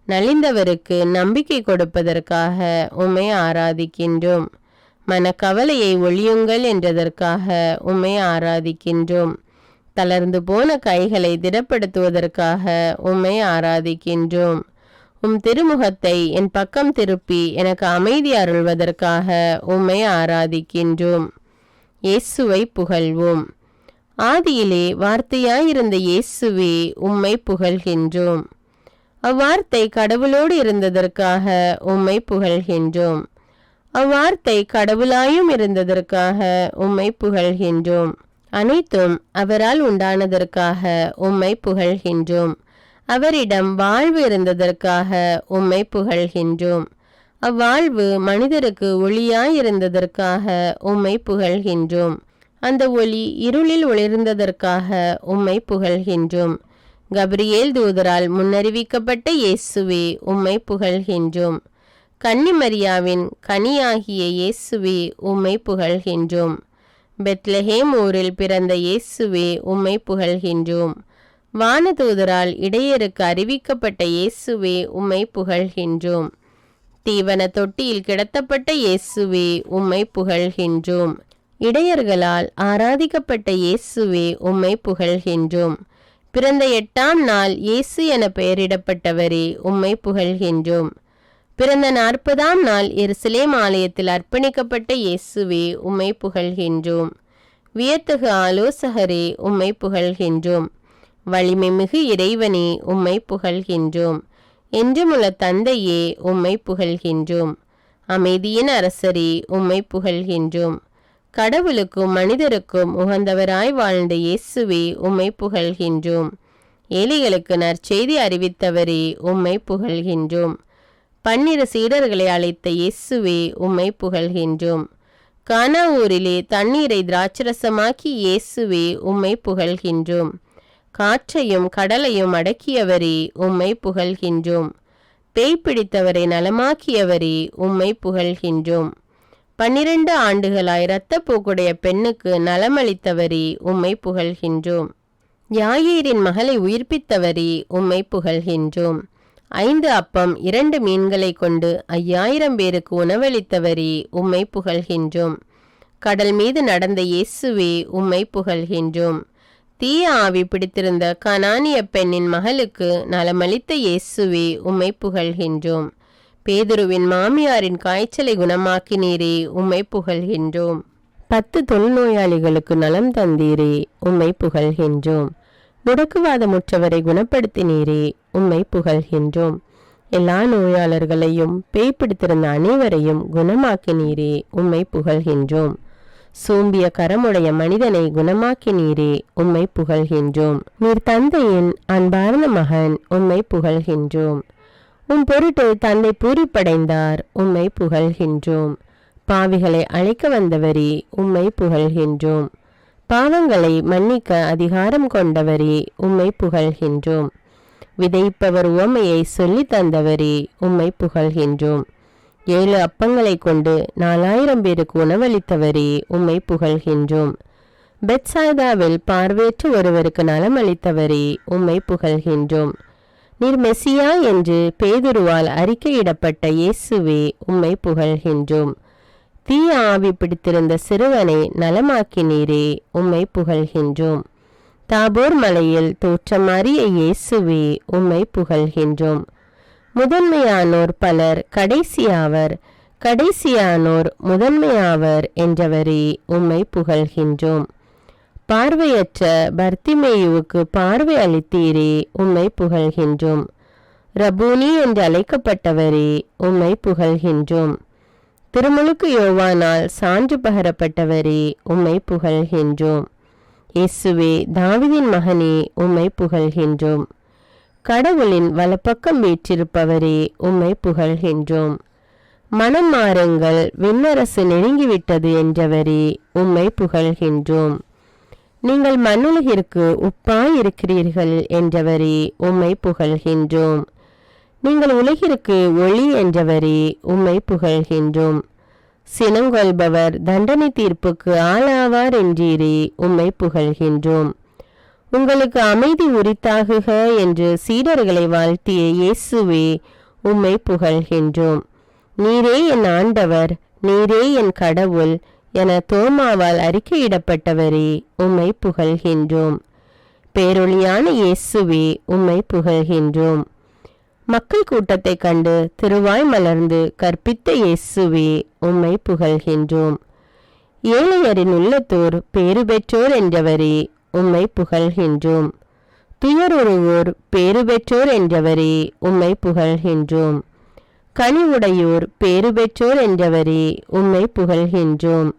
நலிந்தவருக்கு நம்பிக்கை கொடுப்பதற்காக உம்மை ஆராதிக்கின்றோம். மனக்கவலையை ஒழியுங்கள் என்றதற்காக உம்மை ஆராதிக்கின்றோம். தளர்ந்து போன கைகளை திடப்படுத்துவதற்காக உம்மை ஆராதிக்கின்றோம். உம் திருமுகத்தை என் பக்கம் திருப்பி எனக்கு அமைதி அருள்வதற்காக உம்மை ஆராதிக்கின்றோம். இயேசுவை புகழ்வோம். ஆதியிலே வார்த்தையாயிருந்த இயேசுவே, உம்மை புகழ்கின்றோம். அவ்வார்த்தை கடவுளோடு இருந்ததற்காக உம்மை புகழ்கின்றோம். அவ்வார்த்தை கடவுளாயும் இருந்ததற்காக உம்மை புகழ்கின்றோம். அனைத்தும் அவரால் உண்டானதற்காக உம்மை புகழ்கின்றோம். அவரிடம் வாழ்வு இருந்ததற்காக உம்மை புகழ்கின்றோம். அவ்வாழ்வு மனிதருக்கு ஒளியாயிருந்ததற்காக உம்மை புகழ்கின்றோம். அந்த ஒளி இருளில் ஒளிர்ந்ததற்காக உம்மை புகழ்கின்றோம். கபிரியேல் தூதரால் முன்னறிவிக்கப்பட்ட இயேசுவே, உம்மை புகழ்கின்றோம். கன்னிமரியாவின் கனியாகிய இயேசுவே, உம்மை புகழ்கின்றோம். பெத்லஹேம் ஊரில் பிறந்த இயேசுவே, உம்மை புகழ்கின்றோம். வானதூதரால் இடையருக்கு அறிவிக்கப்பட்ட இயேசுவே, உம்மை புகழ்கின்றோம். தீவன தொட்டியில் கிடத்தப்பட்ட இயேசுவே, உம்மை புகழ்கின்றோம். இடையர்களால் ஆராதிக்கப்பட்ட இயேசுவே, உம்மை புகழ்கின்றோம். பிறந்த 8ஆம் நாள் இயேசு என பெயரிடப்பட்டவரே, உம்மை புகழ்கின்றோம். பிறந்த 40ஆம் நாள் எருசலேம் ஆலயத்தில் அர்ப்பணிக்கப்பட்ட இயேசுவே, உம்மை புகழ்கின்றோம். வியத்தகு ஆலோசகரே, உம்மை புகழ்கின்றோம். வலிமை மிகு இறைவனே, உம்மை புகழ்கின்றோம். என்றுமுள்ள தந்தையே, உம்மை புகழ்கின்றோம். அமைதியின் அரசரே, உம்மை புகழ்கின்றோம். கடவுளுக்கும் மனிதருக்கும் உகந்தவராய் வாழ்ந்த இயேசுவே, உம்மை புகழ்கின்றோம். ஏழைகளுக்கு நற்செய்தி அறிவித்தவரே, உம்மை புகழ்கின்றோம். 12 சீடர்களை அழைத்த இயேசுவே, உம்மை புகழ்கின்றோம். கானா ஊரிலே தண்ணீரை திராட்சரசமாக்கி இயேசுவே, உம்மை புகழ்கின்றோம். காற்றையும் கடலையும் அடக்கியவரே, உம்மை புகழ்கின்றோம். பேய் பிடித்தவரை நலமாக்கியவரே, உம்மை புகழ்கின்றோம். 12 ஆண்டுகளாய் இரத்தப்போக்குடைய பெண்ணுக்கு நலமளித்தவரே, உம்மை புகழ்கின்றோம். யாயீரின் மகளை உயிர்ப்பித்தவரே, உம்மை புகழ்கின்றோம். 5 அப்பம் 2 மீன்களை கொண்டு 5000 பேருக்கு உணவளித்தவரே, உம்மை புகழ்கின்றோம். கடல் மீது நடந்த இயேசுவே, உம்மை புகழ்கின்றோம். தீய ஆவி பிடித்திருந்த கனானிய பெண்ணின் மகளுக்கு நலமளித்த இயேசுவே, உம்மை புகழ்கின்றோம். பேதுருவின் மாமியாரின் காய்ச்சலை குணமாக்கினீரே, உம்மை புகழ்கின்றோம். 10 தொழுநோயாளிகளுக்கு நலம் தந்தீரே, உம்மை புகழ்கின்றோம். முடக்குவாதமுற்றவரை குணப்படுத்தினீரே, உம்மை புகழ்கின்றோம். எல்லா நோயாளர்களையும் பேய் பிடித்திருந்த அனைவரையும் குணமாக்கினீரே, உம்மை புகழ்கின்றோம். சோம்பிய கரமுடைய மனிதனை குணமாக்கினீரே, உம்மை புகழ்கின்றோம். நீர் தந்தையின் அன்பார்ந்த மகன், உம்மை புகழ்கின்றோம். உம் பொருட்டு தந்தை பூரிப்படைந்தார், உம்மை புகழ்கின்றோம். பாவிகளை அழைக்க வந்தவரே, உம்மை புகழ்கின்றோம். பாவங்களை மன்னிக்க அதிகாரம் கொண்டவரே, உம்மை புகழ்கின்றோம். விதைப்பவர் உவமையை சொல்லி தந்தவரே, உம்மை புகழ்கின்றோம். 7 அப்பங்களை கொண்டு 4000 பேருக்கு உணவளித்தவரே, உம்மை புகழ்கின்றோம். பெத்சாய்தாவில் பார்வையற்ற ஒருவருக்கு நலமளித்தவரே, உம்மை புகழ்கின்றோம். நீர் மெசியா என்று பேதுருவால் அறிக்கையிடப்பட்ட இயேசுவே, உம்மை புகழ்கின்றோம். தீய ஆவி பிடித்திருந்த சிறுவனை நலமாக்கினீரே, உம்மை புகழ்கின்றோம். தாபோர் மலையில் தோற்றமாறிய இயேசுவே, உம்மை புகழ்கின்றோம். முதன்மையானோர் பலர் கடைசியாவர், கடைசியானோர் முதன்மையாவர் என்றவரே, உம்மை புகழ்கின்றோம். பார்வையற்ற பர்த்திமேயுவுக்கு பார்வை அளித்தீரே, உம்மை புகழ்கின்றோம். ரபூனி என்று அழைக்கப்பட்டவரே, உம்மை புகழ்கின்றோம். திருமுழுக்கு யோவானால் சான்று பகரப்பட்டவரே, உம்மை புகழ்கின்றோம். இயேசுவே, தாவீதின் மகனே, உம்மை புகழ்கின்றோம். கடவுளின் வலப்பக்கம் வீற்றிருப்பவரே, உம்மை புகழ்கின்றோம். மனம் மாறுங்கள், விண்ணரசு நெருங்கிவிட்டது என்றவரே, உம்மை புகழ்கின்றோம். நீங்கள் மண்ணுலகிற்கு உப்பாயிருக்கிறீர்கள் என்றவரே, உம்மை புகழ்கின்றோம். நீங்கள் உலகிற்கு ஒளி என்றவரே, உம்மை புகழ்கின்றோம். சினங்கொள்பவர் தண்டனை தீர்ப்புக்கு ஆளாவார் என்றீரே, உம்மை புகழ்கின்றோம். உங்களுக்கு அமைதி உரித்தாகுக என்று சீடர்களை வாழ்த்திய இயேசுவே, உம்மை புகழ்கின்றோம். நீரே என் ஆண்டவர், நீரே என் கடவுள் என தோமாவால் அறிக்கையிடப்பட்டவரே, உம்மை புகழ்கின்றோம். பேரொளியான இயேசுவே, உம்மை புகழ்கின்றோம். மக்கள் கூட்டத்தை கண்டு திருவாய் மலர்ந்து கற்பித்த இயேசுவே, உம்மை புகழ்கின்றோம். ஏழையரின் உள்ளத்தோர் பேறு பெற்றோர் என்றவரே, உம்மை புகழ்கின்றோம். துயருருவோர் பேறு பெற்றோர் என்றவரே, உம்மை புகழ்கின்றோம். கனிவுடையோர் பேறு பெற்றோர் என்றவரே, உம்மை புகழ்கின்றோம்.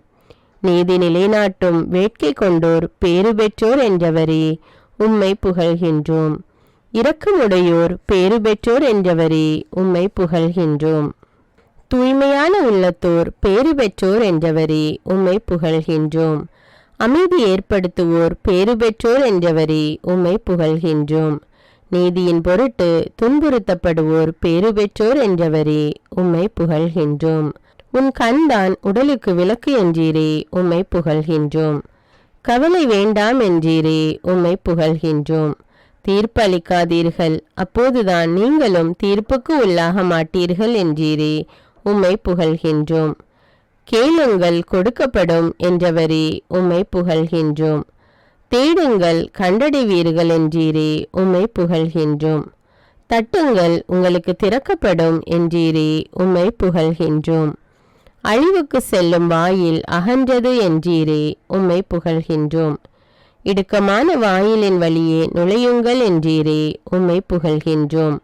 நீதி நிலைநாட்டும் வேட்கை கொண்டோர் பேறு பெற்றோர் என்றவரே, உம்மை புகழ்கின்றோம். இரக்கமுடையோர் பேறு பெற்றோர் என்றவரே, உம்மை புகழ்கின்றோம். தூய்மையான உள்ளத்தோர் பேறு பெற்றோர் என்றவரே, உம்மை புகழ்கின்றோம். அமைதி ஏற்படுத்துவோர் பேறு பெற்றோர் என்றவரே, உம்மை புகழ்கின்றோம். நீதியின் பொருட்டு துன்புறுத்தப்படுவோர் பேறு பெற்றோர் என்றவரே, உம்மை புகழ்கின்றோம். உன் கண்தான் உடலுக்கு விளக்கு என்றீரே, உம்மை புகழ்கின்றோம். கவலை வேண்டாம் என்றீரே, உம்மை புகழ்கின்றோம். தீர்ப்பு அளிக்காதீர்கள், அப்போதுதான் நீங்களும் தீர்ப்புக்கு உள்ளாக மாட்டீர்கள் என்றீரே, உம்மை புகழ்கின்றோம். கேளுங்கள் கொடுக்கப்படும் என்றவரே, உம்மை புகழ்கின்றோம். தேடுங்கள் கண்டடைவீர்கள் என்றீரே, உம்மை புகழ்கின்றோம். தட்டுங்கள் உங்களுக்கு திறக்கப்படும் என்றீரே, உம்மை புகழ்கின்றோம். அழிவுக்கு செல்லும் வாயில் அகன்றது என்றீரே, உம்மை புகழ்கின்றோம். இடுக்கமான வாயிலின் வழியே நுழையுங்கள் என்றீரே, உம்மை புகழ்கின்றோம்.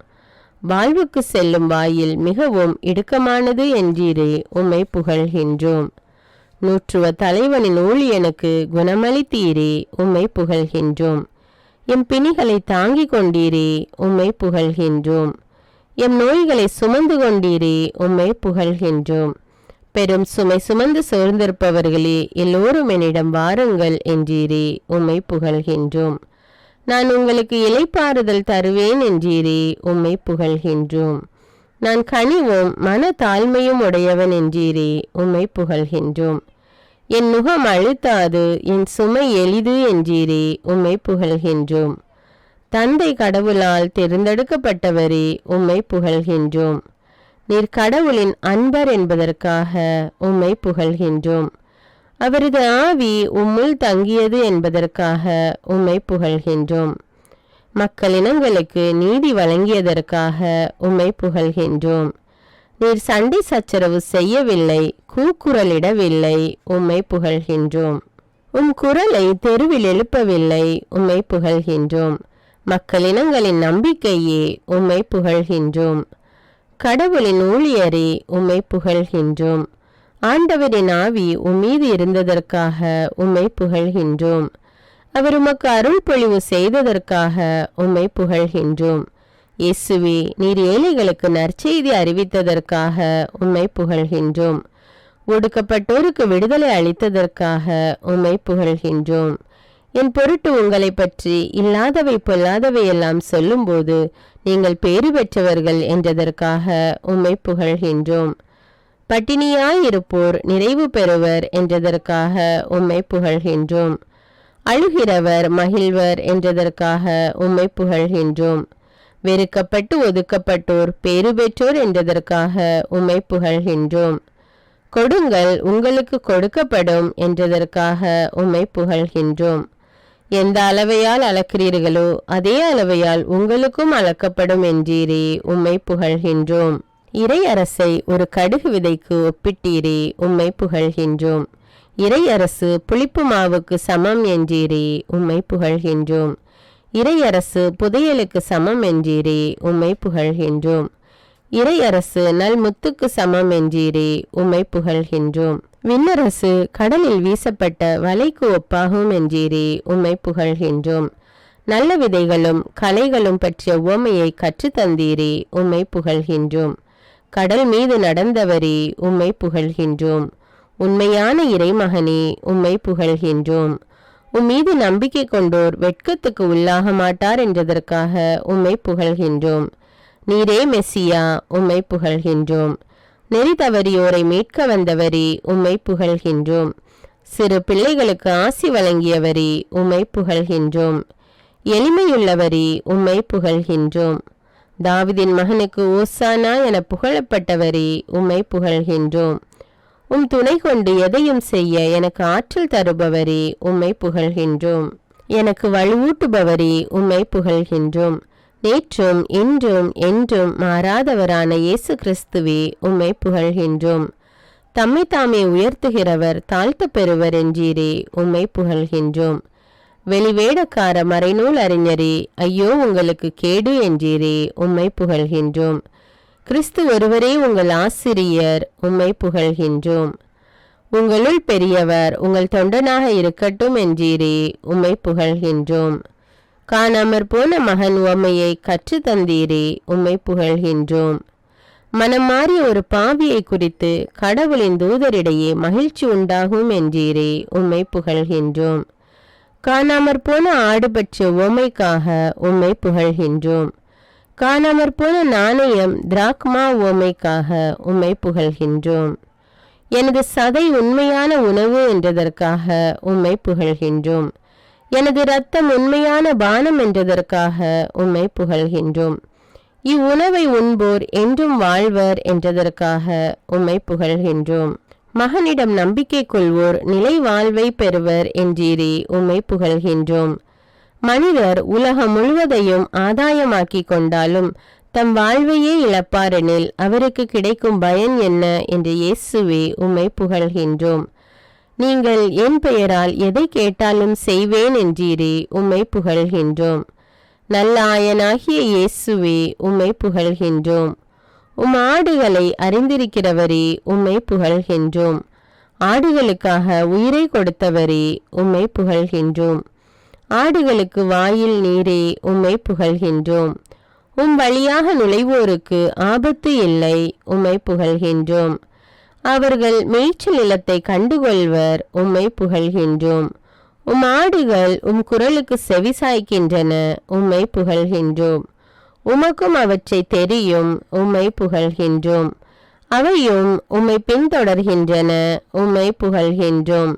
வாழ்வுக்கு செல்லும் வாயில் மிகவும் இடுக்கமானது என்றீரே, உம்மை புகழ்கின்றோம். நூற்றுவ தலைவனின் ஊழியனுக்கு குணமளித்தீரே, உம்மை புகழ்கின்றோம். எம் பிணிகளை தாங்கிக் கொண்டீரே, உம்மை புகழ்கின்றோம். எம் நோய்களை சுமந்து கொண்டீரே, உம்மை புகழ்கின்றோம். பெரும் சுமை சுமந்து சோர்ந்திருப்பவர்களே, எல்லோரும் என்னிடம் வாருங்கள் என்றீரே, உம்மை புகழ்கின்றோம். நான் உங்களுக்கு இளைப்பாறுதல் தருவேன் என்றீரே, உம்மை புகழ்கின்றோம். நான் கனிவும் மன தாழ்மையும் உடையவன் என்றீரே, உம்மை புகழ்கின்றோம். என் நுகம் அழுத்தாது, என் சுமை எளிது என்றீரே, உம்மை புகழ்கின்றோம். தந்தை கடவுளால் தேர்ந்தெடுக்கப்பட்டவரே, உம்மை புகழ்கின்றோம். நீர் கடவுளின் அன்பர் என்பதற்காக உம்மை புகழ்கின்றோம். அவரது ஆவி உம்முள் தங்கியது என்பதற்காக உம்மை புகழ்கின்றோம். மக்களினங்களுக்கு நீதி வழங்கியதற்காக உம்மை புகழ்கின்றோம். நீர் சண்டை சச்சரவு செய்யவில்லை, கூக்குரலிடவில்லை, உம்மை புகழ்கின்றோம். உம் குரலை தெருவில் எழுப்பவில்லை, உம்மை புகழ்கின்றோம். மக்களினங்களின் நம்பிக்கையே, உம்மை புகழ்கின்றோம். கடவுளின் ஊழியரே, உம்மை புகழ்கின்றோம். ஆண்டவரின் ஆவி உம்மீது இருந்ததற்காக உம்மை புகழ்கின்றோம். அவர் உமக்கு அருள் பொழிவு செய்ததற்காக உம்மை புகழ்கின்றோம். இயேசுவே, நீர் ஏழைகளுக்கு நற்செய்தி அறிவித்ததற்காக உம்மை புகழ்கின்றோம். ஒடுக்கப்பட்டோருக்கு விடுதலை அளித்ததற்காக உம்மை புகழ்கின்றோம். என் பொருட்டு உங்களை பற்றி இல்லாதவை பொல்லாதவை எல்லாம் சொல்லும்போது நீங்கள் பேறு பெற்றவர்கள் என்றதற்காக உம்மை புகழ்கின்றோம். பட்டினியாயிருப்போர் நிறைவு பெறுவர் என்றதற்காக உம்மை புகழ்கின்றோம். அழுகிறவர் மகிழ்வர் என்றதற்காக உம்மை புகழ்கின்றோம். வெறுக்கப்பட்டு ஒதுக்கப்பட்டோர் பேறு பெற்றோர் என்றதற்காக உம்மை புகழ்கின்றோம். கொடுங்கள் உங்களுக்கு கொடுக்கப்படும் என்றதற்காக உம்மை புகழ்கின்றோம். எந்த அளவையால் அளக்கிறீர்களோ அதே அளவையால் உங்களுக்கும் அளக்கப்படும் என்றீரே, உம்மை புகழ்கின்றோம். இறை அரசை ஒரு கடுகு விதைக்கு ஒப்பிட்டீரே, உம்மை புகழ்கின்றோம். இறை அரசு புளிப்பு மாவுக்கு சமம் என்றீரே, உம்மை புகழ்கின்றோம். இறை அரசு புதையலுக்கு சமம் என்றீரே, உம்மை புகழ்கின்றோம். இறை அரசு நல் முத்துக்கு சமம் என்றீரே, உம்மை புகழ்கின்றோம். விண்ணரசு கடலில் வீசப்பட்ட வலைக்கு ஒப்பாகும் என்றீரே, உம்மை புகழ்கின்றோம். நல்ல விதைகளும் கலைகளும் பற்றிய உவமையை கற்றுத்தந்தீரே, உம்மை புகழ்கின்றோம். கடல் மீது நடந்தவரே, உம்மை புகழ்கின்றோம். உண்மையான இறைமகனே, உம்மை புகழ்கின்றோம். உம்மீது நம்பிக்கை கொண்டோர் வெட்கத்துக்கு உள்ளாக மாட்டார் என்றதற்காக உம்மை புகழ்கின்றோம். நீரே மெசியா, உம்மை புகழ்கின்றோம். நெறி தவறியோரை மீட்க வந்தவரே, உம்மை புகழ்கின்றோம். சிறு பிள்ளைகளுக்கு ஆசி வழங்கியவரே, உம்மை புகழ்கின்றோம். எளிமையுள்ளவரே, உம்மை புகழ்கின்றோம். தாவிதின் மகனுக்கு ஓசானா என புகழப்பட்டவரே, உம்மை புகழ்கின்றோம். உம் துணை கொண்டு எதையும் செய்ய எனக்கு ஆற்றல் தருபவரே, உம்மை புகழ்கின்றோம். எனக்கு வலுவூட்டுபவரே, உம்மை புகழ்கின்றோம். நேற்றும் இன்றும் என்றும் மாறாதவரான இயேசு கிறிஸ்துவே, உம்மை புகழ்கின்றோம். தம்மை தாமே உயர்த்துகிறவர் தாழ்த்த பெறுவர் என்றீரே, உம்மை புகழ்கின்றோம். வெளிவேடக்கார மறைநூல் அறிஞரே, ஐயோ உங்களுக்கு கேடு என்றீரே, உம்மை புகழ்கின்றோம். கிறிஸ்து ஒருவரே உங்கள் ஆசிரியர், உம்மை புகழ்கின்றோம். உங்களுள் பெரியவர் உங்கள் தொண்டனாக இருக்கட்டும் என்றீரே, உம்மை புகழ்கின்றோம். காணாமற் போன மகன் உவமையை கற்று தந்தீரே, உம்மை புகழ்கின்றோம். மனம் மாறிய ஒரு பாவியை குறித்து கடவுளின் தூதரிடையே மகிழ்ச்சி உண்டாகும் என்றீரே, உம்மை புகழ்கின்றோம். காணாமற் போன ஆடு பற்றிய உவமைக்காக உம்மை புகழ்கின்றோம். காணாமற் போன நாணயம் திராக்மா உவமைக்காக உம்மை புகழ்கின்றோம். எனது சதை உண்மையான உணவு என்றதற்காக உம்மை புகழ்கின்றோம். எனது இரத்தம் உண்மையான பானம் என்றதற்காக உம்மை புகழ்கின்றோம். இவ்வுணவை உண்போர் என்றும் வாழ்வர் என்றதற்காக உம்மை புகழ்கின்றோம். மகனிடம் நம்பிக்கை கொள்வோர் நிலை வாழ்வை பெறுவர் என்றீரே, உம்மை புகழ்கின்றோம். மனிதர் உலகம் முழுவதையும் ஆதாயமாக்கி கொண்டாலும் தம் வாழ்வையே இழப்பாரெனில் அவருக்கு கிடைக்கும் பயன் என்ன என்று இயேசுவே, உம்மை புகழ்கின்றோம். நீங்கள் என் பெயரால் எதை கேட்டாலும் செய்வேன் என்றீரே, உம்மை புகழ்கின்றோம். நல்ல ஆயனாகிய இயேசுவே, உம்மை புகழ்கின்றோம். உம் ஆடுகளை அறிந்திருக்கிறவரே, உம்மை புகழ்கின்றோம். ஆடுகளுக்காக உயிரை கொடுத்தவரே, உம்மை புகழ்கின்றோம். ஆடுகளுக்கு வாயில் நீரே, உம்மை புகழ்கின்றோம். உம் வழியாக நுழைவோருக்கு ஆபத்து இல்லை, உம்மை புகழ்கின்றோம். அவர்கள் மேய்ச்சல் நிலத்தை கண்டுகொள்வர், உம்மை புகழ்கின்றோம். உம் ஆடுகள் உம் குரலுக்கு செவிசாய்க்கின்றன, உம்மை புகழ்கின்றோம். உமக்கும் அவற்றை தெரியும், உம்மை புகழ்கின்றோம். அவையும் உம்மை பின்தொடர்கின்றன, உம்மை புகழ்கின்றோம்.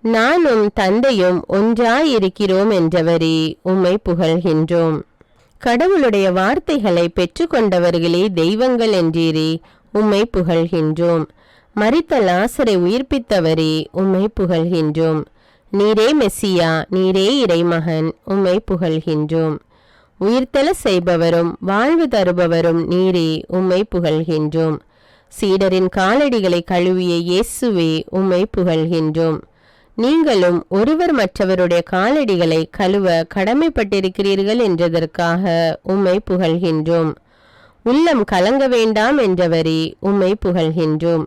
நானும் தந்தையும் ஒன்றாயிருக்கிறோம் என்றவரே, உம்மை புகழ்கின்றோம். கடவுளுடைய வார்த்தைகளை பெற்றுக்கொண்டவர்களே தெய்வங்கள் என்றீரே, உம்மை புகழ்கின்றோம். மரித்த லாசரை உயிர்ப்பித்தவரே, உம்மை புகழ்கின்றோம். நீரே மெசியா, நீரே இறைமகன், உம்மை புகழ்கின்றோம். உயிர்த்தெழ செய்பவரும் வாழ்வு தருபவரும் நீரே, உம்மை புகழ்கின்றோம். சீடரின் காலடிகளை கழுவிய இயேசுவே, உம்மை புகழ்கின்றோம். நீங்களும் ஒருவர் மற்றவருடைய காலடிகளை கழுவ கடமைப்பட்டிருக்கிறீர்கள் என்றதற்காக உம்மை புகழ்கின்றோம். உள்ளம் கலங்க வேண்டாம் என்றவரே, உம்மை புகழ்கின்றோம்.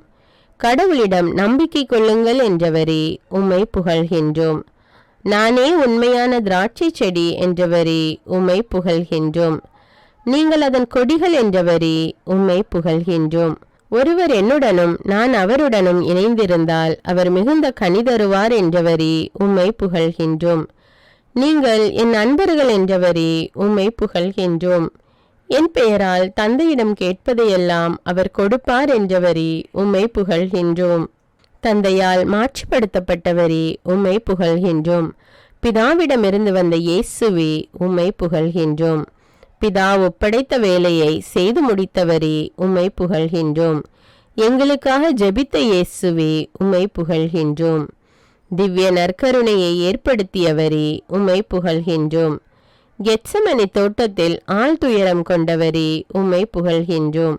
கடவுளிடம் நம்பிக்கை கொள்ளுங்கள் என்றவரே, உம்மை புகழ்கின்றோம். நானே உண்மையான திராட்சை செடி என்றவரே, உம்மை புகழ்கின்றோம். நீங்கள் அதன் கொடிகள் என்றவரே, உம்மை புகழ்கின்றோம். ஒருவர் என்னுடனும் நான் அவருடனும் இணைந்திருந்தால் அவர் மிகுந்த கனி தருவார் என்றவரே, உம்மை புகழ்கின்றோம். நீங்கள் என் நண்பர்கள் என்றவரே, உம்மை புகழ்கின்றோம். என் பெயரால் தந்தையிடம் கேட்பதையெல்லாம் அவர் கொடுப்பார் என்றவரே, உம்மை புகழ்கின்றோம். தந்தையால் மாட்சிப்படுத்தப்பட்டவரே, உம்மை புகழ்கின்றோம். பிதாவிடமிருந்து வந்த இயேசுவே, உம்மை புகழ்கின்றோம். பிதா ஒப்படைத்த வேலையை செய்து முடித்தவரே உம்மை புகழ்கின்றோம். எங்களுக்காக ஜெபித்த இயேசுவே உம்மை புகழ்கின்றோம். திவ்ய நற்கருணையை ஏற்படுத்தியவரே உம்மை புகழ்கின்றோம். கெத்செமனே தோட்டத்தில் ஆழ்துயரம் கொண்டவரே உம்மை புகழ்கின்றோம்.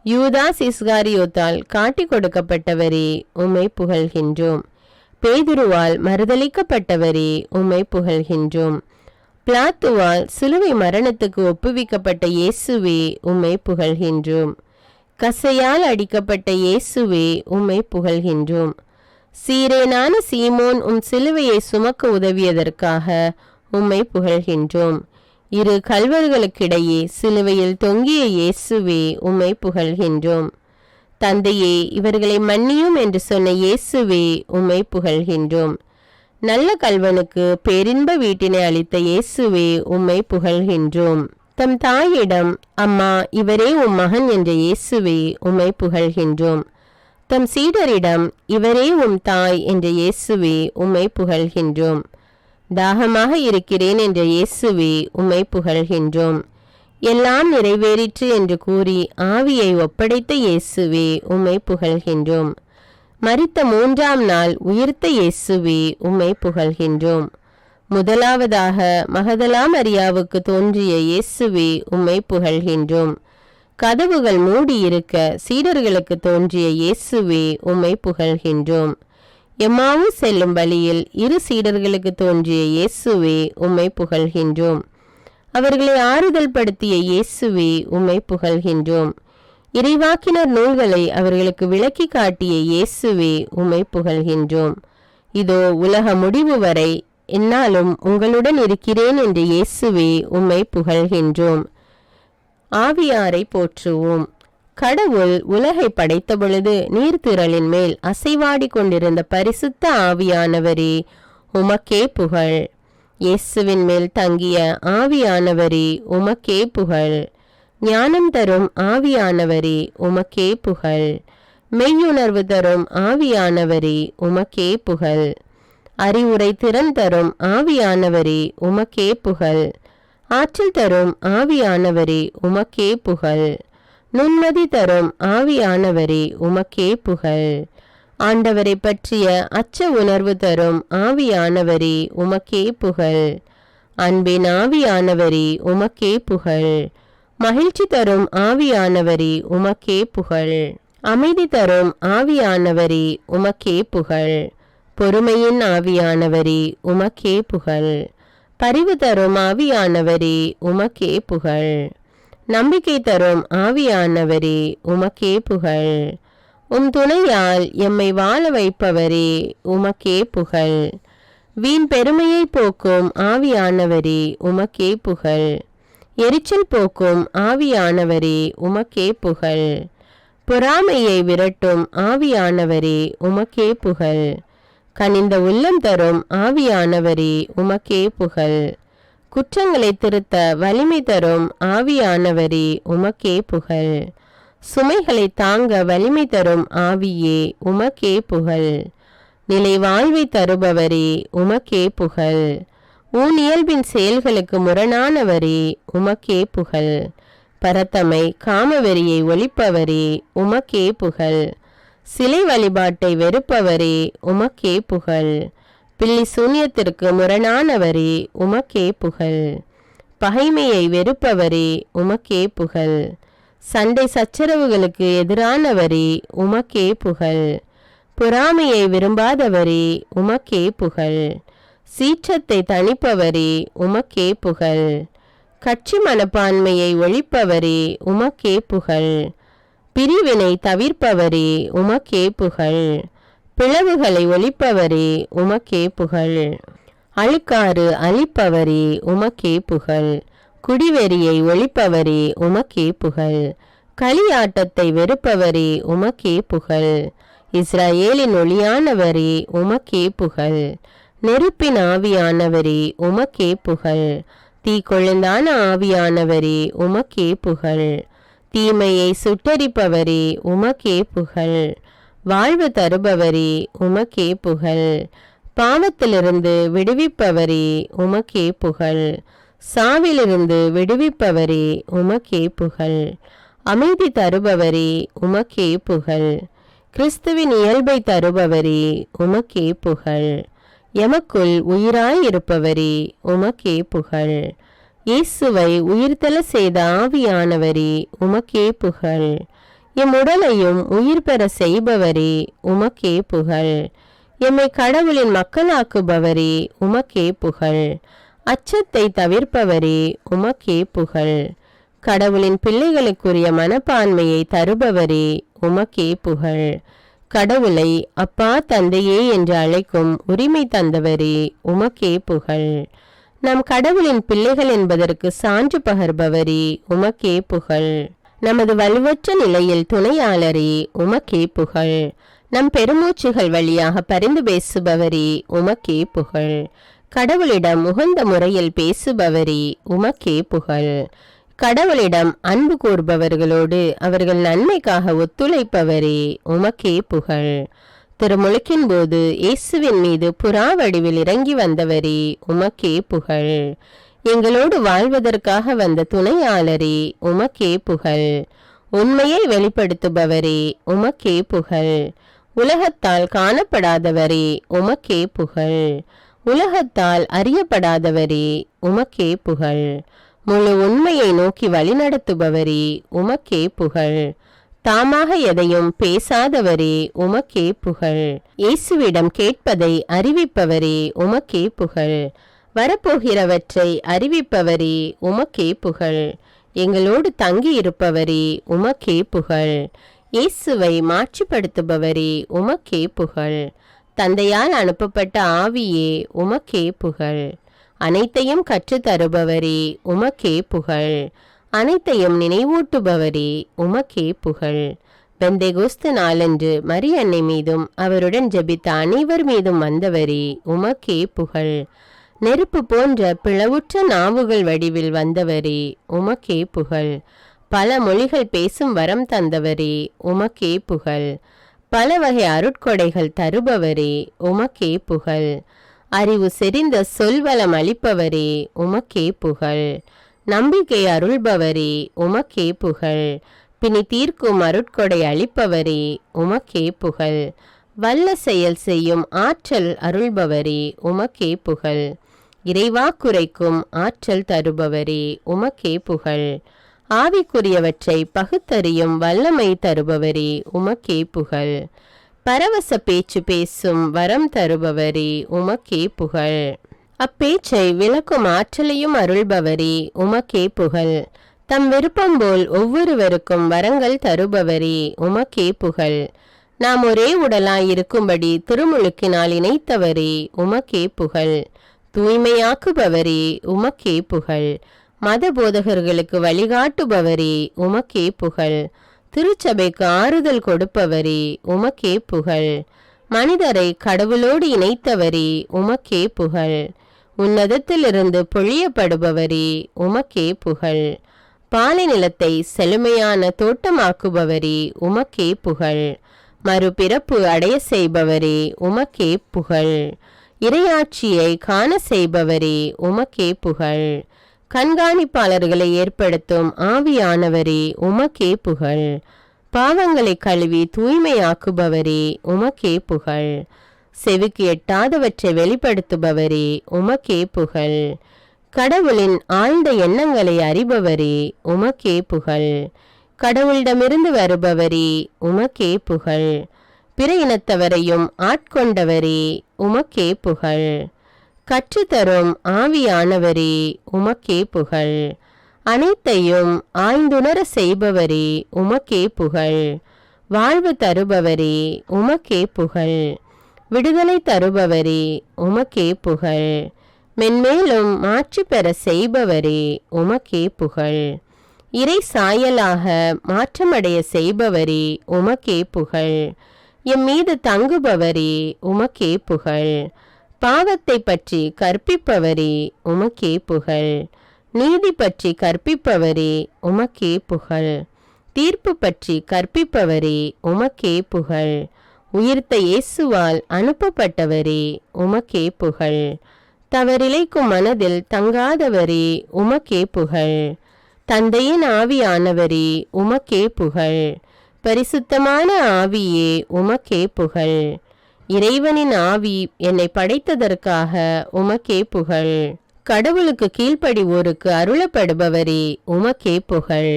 யூதாஸ் இஸ்காரியோத்தால் காட்டிக் கொடுக்கப்பட்டவரே உம்மை புகழ்கின்றோம். பேதுருவால் மறுதலிக்கப்பட்டவரே உம்மை புகழ்கின்றோம். பிலாத்துவால் சிலுவை மரணத்துக்கு ஒப்புவிக்கப்பட்ட இயேசுவே உம்மை புகழ்கின்றோம். கசையால் அடிக்கப்பட்ட இயேசுவே உம்மை புகழ்கின்றோம். சீரேனான சீமோன் சிலுவையை சுமக்க உதவியதற்காக உம்மை புகழ்கின்றோம். இரு கல்வர்களுக்கிடையே சிலுவையில் தொங்கிய இயேசுவே உம்மை புகழ்கின்றோம். தந்தையே, இவர்களை மன்னியும் என்று சொன்ன இயேசுவே உம்மை புகழ்கின்றோம். நல்ல கல்வனுக்கு பேரின்ப வீட்டினை அளித்த இயேசுவே உம்மை புகழ்கின்றோம். தம் தாயிடம், அம்மா, இவரே உம் மகன் என்ற இயேசுவே உம்மை புகழ்கின்றோம். தம் சீடரிடம், இவரே உம் தாய் என்ற இயேசுவே உம்மை புகழ்கின்றோம். தாகமாக இருக்கிறேன் என்ற இயேசுவே உம்மை புகழ்கின்றோம். எல்லாம் நிறைவேறிற்று என்று கூறி ஆவியை ஒப்படைத்த இயேசுவே உம்மை புகழ்கின்றோம். மரித்த 3ஆம் நாள் உயிர்த்த இயேசுவே உம்மை புகழ்கின்றோம். முதலாவதாக மகதலா மரியாவுக்கு தோன்றிய இயேசுவே உம்மை புகழ்கின்றோம். கதவுகள் மூடியிருக்க சீடர்களுக்கு தோன்றிய இயேசுவே உம்மை புகழ்கின்றோம். எம்மாவு செல்லும் வழியில் இரு சீடர்களுக்கு தோன்றிய இயேசுவே உம்மை புகழ்கின்றோம். அவர்களை ஆறுதல் படுத்திய இயேசுவே உம்மை புகழ்கின்றோம். இறைவாக்கினர் நூல்களை அவர்களுக்கு விளக்கி காட்டிய இயேசுவே உம்மை புகழ்கின்றோம். இதோ உலக முடிவு வரை என்னாலும் உங்களுடன் இருக்கிறேன் என்ற இயேசுவே உம்மை புகழ்கின்றோம். ஆவியாரை போற்றுவோம். கடவுள் உலகை படைத்த பொழுது நீர்த்திரளின் மேல் அசைவாடி கொண்டிருந்த பரிசுத்த ஆவியானவரே உமக்கே புகழ். இயேசுவின் மேல் தங்கிய ஆவியானவரே உமக்கே புகழ். ஞானம் தரும் ஆவியானவரே உமக்கே புகழ். மெய்யுணர்வு தரும் ஆவியானவரே உமக்கே புகழ். அறிவுரை திறன் தரும் ஆவியானவரே உமக்கே புகழ். ஆற்றல் தரும் ஆவியானவரே உமக்கே புகழ். நுண்மதி தரும் ஆவியானவரே உமக்கே புகழ். ஆண்டவரை பற்றிய அச்ச உணர்வு தரும் ஆவியானவரே உமக்கே புகழ். அன்பின் ஆவியானவரே உமக்கே புகழ். மகிழ்ச்சி தரும் ஆவியானவரே உமக்கே புகழ். அமைதி தரும் ஆவியானவரே உமக்கே புகழ். பொறுமையின் ஆவியானவரே உமக்கே புகழ். பரிவு தரும் ஆவியானவரே உமக்கே புகழ். நம்பிக்கை தரும் ஆவியானவரே உமக்கே புகழ். துணையால் எம்மை வாழ வைப்பவரே உமக்கே புகழ். வீண் பெருமையை போக்கும் ஆவியானவரே உமக்கே புகழ். எரிச்சல் போக்கும் ஆவியானவரே உமக்கே புகழ். பொறாமையை விரட்டும் ஆவியானவரே உமக்கே புகழ். கனிந்த உள்ளம் தரும் ஆவியானவரே உமக்கே புகழ். குற்றங்களை திருத்த வலிமை தரும் ஆவியானவரே உமக்கே புகழ். சுமைகளை தாங்க வலிமை தரும் ஆவியே உமக்கே புகழ். நிலை வாழ்வை தருபவரே உமக்கே புகழ். ஊனியல்பின் செயல்களுக்கு முரணானவரே உமக்கே புகழ். பரத்தமை காமவெறியை ஒழிப்பவரே உமக்கே புகழ். சிலை வழிபாட்டை வெறுப்பவரே உமக்கே புகழ். பில்லி சூன்யத்திற்கு முரணானவரே உமக்கே புகழ். பகைமையை வெறுப்பவரே உமக்கே புகழ். சண்டை சச்சரவுகளுக்கு எதிரானவரே உமக்கே புகழ். பொறாமையை விரும்பாதவரே உமக்கே புகழ். சீற்றத்தை தணிப்பவரே உமக்கே புகழ். கட்சி மனப்பான்மையை ஒழிப்பவரே உமக்கே புகழ். பிரிவினை தவிர்ப்பவரே உமக்கே புகழ். பிளவுகளை ஒழிப்பவரே உமக்கே புகழ். அழுக்காறு அழிப்பவரே உமக்கே புகழ். குடிவெறியை ஒழிப்பவரே உமக்கே புகழ். களியாட்டத்தை வெறுப்பவரே உமக்கே புகழ். இஸ்ரவேலின் ஒளியானவரே உமக்கே புகழ். நெருப்பின் ஆவியானவரே உமக்கே புகழ். தீக்கொழுந்தான ஆவியானவரே உமக்கே புகழ். தீமையை சுட்டரிப்பவரே உமக்கே புகழ். வாழ்வு தருபவரே உமக்கே புகழ். பாவத்திலிருந்து விடுவிப்பவரே உமக்கே புகழ். சாவிலிருந்து விடுவிப்பவரே உமக்கே புகழ். அமைதி தருபவரே உமக்கே புகழ். கிறிஸ்துவின் இயல்பை தருபவரே உமக்கே புகழ். எமக்குள் உயிராயிருப்பவரே உமக்கே புகழ். இயேசுவை உயிர்த்தெழ செய்த ஆவியானவரே உமக்கே புகழ். எம் உடலையும் உயிர் பெற செய்பவரே உமக்கே புகழ். எம்மை கடவுளின் மக்களாக்குபவரே உமக்கே புகழ். அச்சத்தை தவிர்ப்பவரே உமக்கே புகழ். கடவுளின் பிள்ளைகளுக்குரிய மனப்பான்மையை தருபவரே உமக்கே புகழ். கடவுளை அப்பா தந்தையே என்று அழைக்கும் உரிமை தந்தவரே உமக்கே புகழ். நம் கடவுளின் பிள்ளைகள் என்பதற்கு சான்று பகர்பவரே உமக்கே புகழ். நமது வலுவற்ற நிலையில் துணையாளரே உமக்கே புகழ். நம் பெருமூச்சுகள் வழியாக பரிந்து பேசுபவரே உமக்கே புகழ். கடவுளிடம் உகந்த முறையில் பேசுபவரே உமக்கே புகழ். கடவுளிடம் அன்பு கூர்பவர்களோடு அவர்கள் நன்மைக்காக ஒத்துழைப்பவரே உமக்கே புகழ். திருமுழுக்கின் போது இயேசுவின் மீது புறா வடிவில் இறங்கி வந்தவரே உமக்கே புகழ். எங்களோடு வாழ்வதற்காக வந்த துணையாளரே உமக்கே புகழ். உண்மையை வெளிப்படுத்துபவரே உமக்கே புகழ். உலகத்தால் காணப்படாதவரே உமக்கே புகழ். உலகத்தால் அறியப்படாதவரே உமக்கே புகழ். முழு உண்மையை நோக்கி வழிநடத்துபவரே உமக்கே புகழ். தாமாக எதையும் பேசாதவரே உமக்கே புகழ். இயேசுவிடம் கேட்பதை அறிவிப்பவரே உமக்கே புகழ். வரப்போகிறவற்றை அறிவிப்பவரே உமக்கே புகழ். எங்களோடு தங்கி இருப்பவரே உமக்கே புகழ். இயேசுவை மாட்சிப்படுத்துபவரே உமக்கே புகழ். தந்தையால் அனுப்பப்பட்ட ஆவியே உமக்கே புகழ். அனைத்தையும் கற்றுத்தருபவரே உமக்கே புகழ். அனைத்தையும் நினைவூட்டுபவரே உமக்கே புகழ். பெந்தெகோஸ்து நாளன்று மரியன்னை மீதும் அவருடன் ஜெபித்த அனைவர் மீதும் வந்தவரே உமக்கே புகழ். நெருப்பு போன்ற பிளவுற்ற நாவுகள் வடிவில் வந்தவரே உமக்கே புகழ். பல மொழிகள் பேசும் வரம் தந்தவரே உமக்கே புகழ். பல வகை அருட்கொடைகள் தருபவரே உமக்கே புகழ். அறிவு செறிந்த சொல்வளம் அளிப்பவரே உமக்கே புகழ். நம்பிக்கை அருள்பவரே உமக்கே புகழ். பிணி தீர்க்கும் அருட்கொடை அளிப்பவரே உமக்கே புகழ். வல்ல செயல் செய்யும் ஆற்றல் அருள்பவரே உமக்கே புகழ். இறைவாக்குரைக்கும் ஆற்றல் தருபவரே உமக்கே புகழ். ஆவிக்குரியவற்றை பகுத்தறியும் வல்லமை தருபவரே உமக்கே புகழ். பரவச பேச்சு பேசும் வரம் தருபவரே உமக்கே புகழ். அப்பேச்சை விளக்கும் ஆற்றலையும் அருள்பவரே உமக்கே புகழ். தம் விருப்பம் போல் ஒவ்வொருவருக்கும் வரங்கள் தருபவரே உமக்கே புகழ். நாம் ஒரே உடலாயிருக்கும்படி திருமுழுக்கினால் இணைத்தவரே உமக்கே புகழ். தூய்மையாக்குபவரே உமக்கே புகழ். மத போதகர்களுக்கு வழிகாட்டுபவரே உமக்கே புகழ். திருச்சபைக்கு ஆறுதல் கொடுப்பவரே உமக்கே புகழ். மனிதரை கடவுளோடு இணைத்தவரே உமக்கே புகழ். உன்னதத்திலிருந்து பொழியப்படுபவரே உமக்கே புகழ். பாலை நிலத்தை செழுமையான தோட்டமாக்குபவரே உமக்கே புகழ். மறுபிறப்பு அடைய செய்பவரே உமக்கே புகழ். இறையாட்சியை காண செய்பவரே உமக்கே புகழ். கண்காணிப்பாளர்களை ஏற்படுத்தும் ஆவியானவரே உமக்கே புகழ். பாவங்களை கழுவி தூய்மையாக்குபவரே உமக்கே புகழ். செவிக்கு எட்டாதவற்றை வெளிப்படுத்துபவரே உமக்கே புகழ். கடவுளின் ஆழ்ந்த எண்ணங்களை அறிபவரே உமக்கே புகழ். கடவுளிடமிருந்து வருபவரே உமக்கே புகழ். பிற இனத்தவரையும் ஆட்கொண்டவரே உமக்கே புகழ். கற்றுத்தரும் ஆவியானவரே உமக்கே புகழ். அனைத்தையும் ஆய்ந்துணர செய்பவரே உமக்கே புகழ். வாழ்வு தருபவரே உமக்கே புகழ். விடுதலை தருபவரே உமக்கே புகழ். மென்மேலும் மாற்றி பெற செய்பவரே உமக்கே புகழ். இறை சாயலாக மாற்றமடைய செய்பவரே உமக்கே புகழ். எம் மீது தங்குபவரே உமக்கே புகழ். பாவத்தை பற்றி கற்பிப்பவரே உமக்கே புகழ். நீதி பற்றி கற்பிப்பவரே உமக்கே புகழ். தீர்ப்பு பற்றி கற்பிப்பவரே உமக்கே புகழ். உயிர்த்த இயேசுவால் அனுப்பப்பட்டவரே உமக்கே புகழ். தவறிழைக்கும் மனதில் தங்காதவரே உமக்கே புகழ். தந்தையின் ஆவியானவரே உமக்கே புகழ். பரிசுத்தமான ஆவியே உமக்கே புகழ். இறைவனின் ஆவி என்னை படைத்ததற்காக உமக்கே புகழ். கடவுளுக்கு கீழ்ப்படிவோருக்கு அருளப்படுபவரே உமக்கே புகழ்.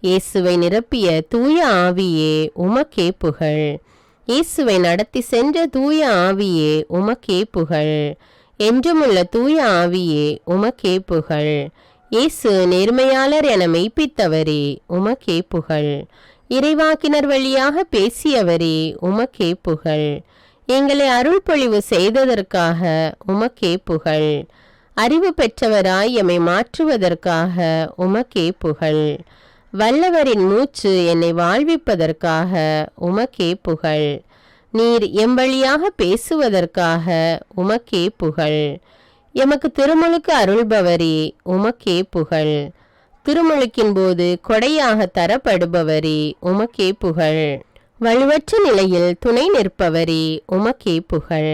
இயேசுவை நிரப்பிய தூய ஆவியே உமக்கே புகழ். இயேசுவை நடத்தி சென்ற தூய ஆவியே உமக்கே புகழ். என்றுமுள்ள தூய ஆவியே உமக்கே புகழ். இயேசு நேர்மையாளர் என மெய்ப்பித்தவரே உமக்கே புகழ். இறைவாக்கினர் வழியாக பேசியவரே உமக்கே புகழ். எங்களை அருள்பொழிவு செய்ததற்காக உமக்கே புகழ். அறிவு பெற்றவராய் எம்மை மாற்றுவதற்காக உமக்கே புகழ். வல்லவரின் மூச்சு என்னை வாழ்விப்பதற்காக உமக்கே புகழ். நீர் எம்பழியாக பேசுவதற்காக உமக்கே புகழ். எமக்கு திருமுழுக்கு அருள்பவரே உமக்கே புகழ். திருமுழுக்கின் போது கொடையாக தரப்படுபவரே உமக்கே புகழ். வலுவற்ற நிலையில் துணை நிற்பவரே உமக்கே புகழ்.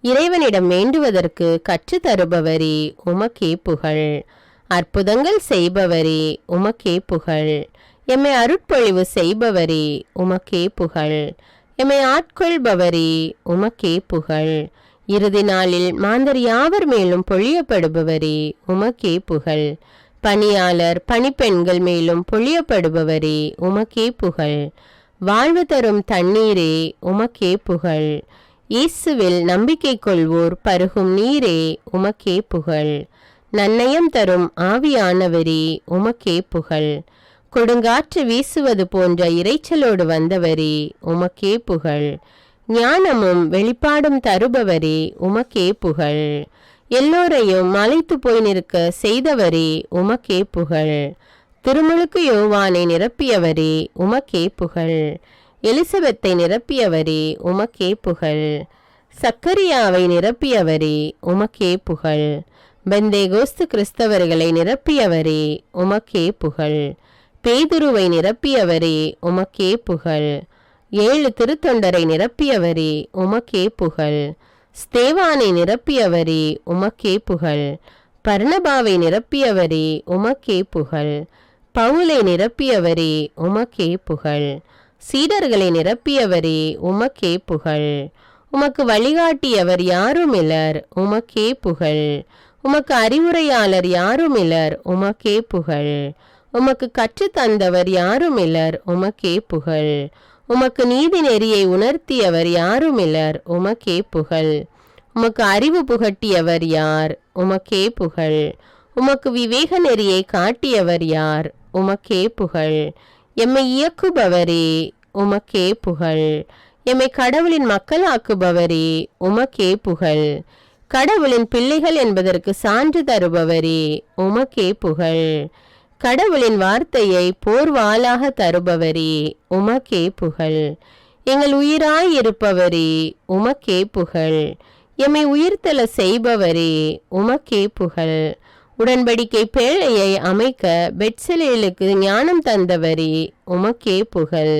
இறைவனிடம் வேண்டுவதற்கு கற்றுத்தருபவரே உமக்கே புகழ். அற்புதங்கள் செய்பவரே உமக்கே புகழ். எம்மை அருட்பொழிவு செய்பவரே உமக்கே புகழ். எம்மை ஆட்கொள்பவரே உமக்கே புகழ். இறுதி நாளில் மாந்தர் யாவர் மேலும் பொழியப்படுபவரே உமக்கே புகழ். பணியாளர் பணிப்பெண்கள் மேலும் பொழியப்படுபவரே உமக்கே புகழ். வாழ்வு தரும் தண்ணீரே உமக்கே புகழ். இயேசுவில் நம்பிக்கை கொள்வோர் பருகும் நீரே உமக்கே புகழ். நன்னயம் தரும் ஆவியானவரே உமக்கே புகழ். கொடுங்காற்று வீசுவது போன்ற இரைச்சலோடு வந்தவரே உமக்கே புகழ். ஞானமும் வெளிப்பாடும் தருபவரே உமக்கே புகழ். எல்லோரையும் மலைத்து போய் நிற்க செய்தவரே உமக்கே புகழ். திருமுழுக்கு யோவானை நிரப்பியவரே உமக்கே புகழ். எலிசபெத்தை நிரப்பியவரே உமக்கே புகழ். சக்கரியாவை நிரப்பியவரே உமக்கே புகழ். பெந்தேகோஸ்து கிறிஸ்தவர்களை நிரப்பியவரே உமக்கே புகழ். பேதுருவை நிரப்பியவரே உமக்கே புகழ். 7 திருத்தொண்டரை நிரப்பியவரே உமக்கே புகழ். ஸ்தேவானை நிரப்பியவரே உமக்கே புகழ். பர்னபாவை நிரப்பியவரே உமக்கே புகழ். பவுலை நிரப்பியவரே உமக்கே புகழ். சீடர்களை நிரப்பியவரே உமக்கே புகழ். உமக்கு வழிகாட்டியவர் யாருமிலர் உமக்கே புகழ். உமக்கு அறிவுரையாளர் யாருமிலர் உமக்கே புகழ். உமக்கு கற்றுத்தந்தவர் யாருமிலர் உமக்கே புகழ். உமக்கு நீதி நெறியை உணர்த்தியவர் யாருமிலர் உமக்கே புகழ். உமக்கு அறிவு புகட்டியவர் யார் உமக்கே புகழ். உமக்கு விவேக நெறியை காட்டியவர் யார் உமக்கே புகழ். எம்மை இயக்குபவரே உமக்கே புகழ். எம்மை கடவுளின் மக்களாக்குபவரே உமக்கே புகழ். கடவுளின் பிள்ளைகள் என்பதற்கு சான்று தருபவரே உமக்கே புகழ். கடவுளின் வார்த்தையை போர்வாளாக தருபவரே உமக்கே புகழ். எங்கள் உயிராய் இருப்பவரே உமக்கே புகழ். எம்மை உயிர்த்தெழ செய்பவரே உமக்கே புகழ். உடன்படிக்கை பேழையை அமைக்க பெத்சலேலுக்கு ஞானம் தந்தவரே உமக்கே புகழ்.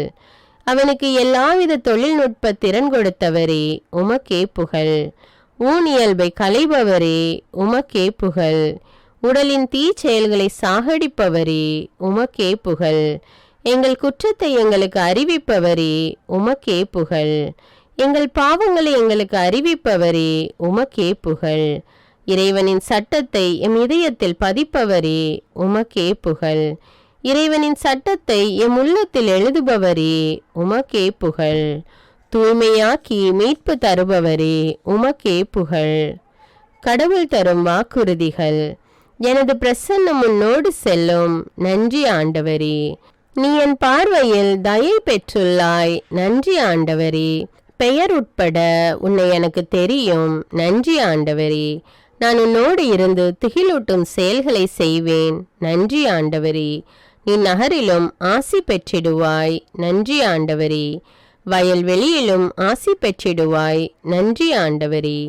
அவனுக்கு எல்லாவித தொழில்நுட்ப திறன் கொடுத்தவரே உமக்கே புகழ். ஊனியல்பை களைபவரே உமக்கே புகழ். உடலின் தீச்செயல்களை சாகடிப்பவரே உமக்கே புகழ். எங்கள் குற்றத்தை எங்களுக்கு அறிவிப்பவரே உமக்கே புகழ். எங்கள் பாவங்களை எங்களுக்கு அறிவிப்பவரே உமக்கே புகழ். இறைவனின் சட்டத்தை எம் இதயத்தில் பதிப்பவரே உமக்கே புகழ். இறைவனின் சட்டத்தை எம் உள்ளத்தில் எழுதுபவரே உமக்கே புகழ். தூய்மையாக்கி மீட்பு தருபவரே உமக்கே புகழ். கடவுள் தரும் வாக்குறுதிகள். எனது பிரசன்னம் உன்னோடு செல்லும். நன்றி ஆண்டவரே. நீ என் பார்வையில் தயை பெற்றுள்ளாய். நன்றி ஆண்டவரே. பெயர் உட்பட உன்னை எனக்கு தெரியும். நன்றி ஆண்டவரே. நான் உன்னோடு இருந்து திகிலூட்டும் செயல்களை செய்வேன். நன்றி ஆண்டவரே. நீ நகரிலும் ஆசி பெற்றிடுவாய். நன்றி ஆண்டவரே. வயல்வெளியிலும் ஆசி பெற்றிடுவாய். நன்றி ஆண்டவரே.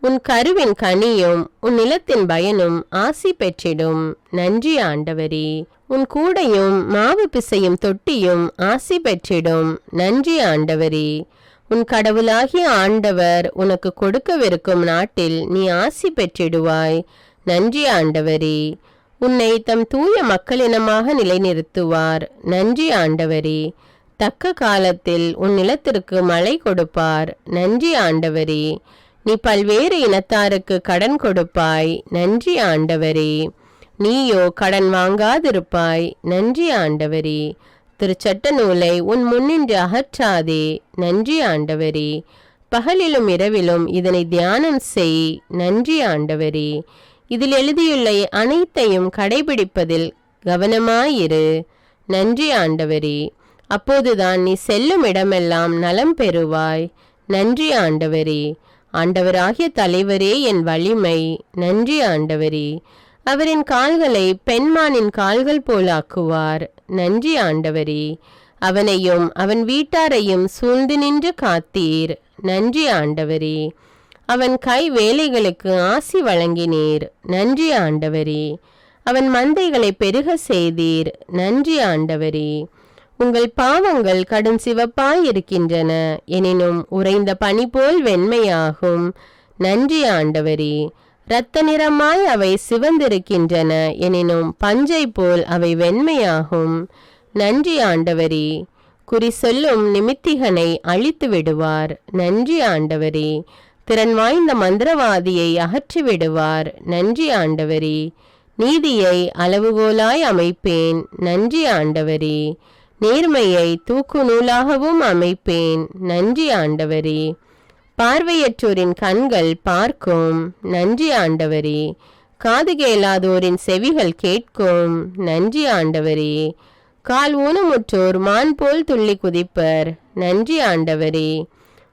உன் கருவின் கனியும் உன் நிலத்தின் பயனும் ஆசி பெற்றிடும். நன்றி ஆண்டவரே. உன் கூடையும் மாவு பிசையும் தொட்டியும் ஆசி பெற்றிடும். நன்றி ஆண்டவரே. உன் கடவுளாகிய ஆண்டவர் உனக்கு கொடுக்கவிருக்கும் நாட்டில் நீ ஆசி பெற்றிடுவாய். நன்றி ஆண்டவரே. உன்னை தம் தூய மக்களினமாக நிலைநிறுத்துவார். நன்றி ஆண்டவரே. தக்க காலத்தில் உன் நிலத்திற்கு மழை கொடுப்பார். நன்றி ஆண்டவரே. நீ பல்வேறு இனத்தாருக்கு கடன் கொடுப்பாய். நன்றி ஆண்டவரே. நீயோ கடன் வாங்காதிருப்பாய். நன்றி ஆண்டவரே. திருச்சட்ட நூலை உன் முன்னின்று அகற்றாதே. நன்றி ஆண்டவரே. பகலிலும் இரவிலும் இதனை தியானம் செய். நன்றி ஆண்டவரே. இதில் எழுதியுள்ள அனைத்தையும் கடைபிடிப்பதில் கவனமாயிரு. நன்றி ஆண்டவரே. அப்போதுதான் நீ செல்லும் இடமெல்லாம் நலம் பெறுவாய். நன்றி ஆண்டவரே. ஆண்டவராகிய தலைவரே என் வலிமை. நன்றி ஆண்டவரே. அவரின் கால்களை பெண்மானின் கால்கள் போலாக்குவார். நன்றி ஆண்டவரே. அவனையும் அவன் வீட்டாரையும் சூழ்ந்து நின்று காத்தீர். நன்றி ஆண்டவரே. அவன் கை வேலைகளுக்கு ஆசி வழங்கினீர். நன்றி ஆண்டவரே. அவன் மந்தைகளை பெருக செய்தீர். நன்றி ஆண்டவரே. உங்கள் பாவங்கள் கடும் சிவப்பாயிருக்கின்றன, எனினும் உறைந்த பனி போல் வெண்மையாகும். நன்றி ஆண்டவரே. இரத்த நிறமாய் அவை சிவந்திருக்கின்றன, எனினும் பஞ்சை போல் அவை வெண்மையாகும். நன்றி ஆண்டவரே. குறி சொல்லும் நிமித்திகனை அழித்து விடுவார். நன்றி ஆண்டவரே. திறன் வாய்ந்த மந்திரவாதியை அகற்றி விடுவார். நன்றி ஆண்டவரே. நீதியை அளவுகோலாய் அமைப்பேன். நன்றி ஆண்டவரே. நேர்மையை தூக்கு நூலாகவும் அமைப்பேன். நன்றி ஆண்டவரே. பார்வையற்றோரின் கண்கள் பார்க்கும். நன்றி ஆண்டவரே. காது கேளாதோரின் செவிகள் கேட்கும். நன்றி ஆண்டவரே. கால் ஊனமுற்றோர் மான் போல் துள்ளி குதிப்பர். நன்றி ஆண்டவரே.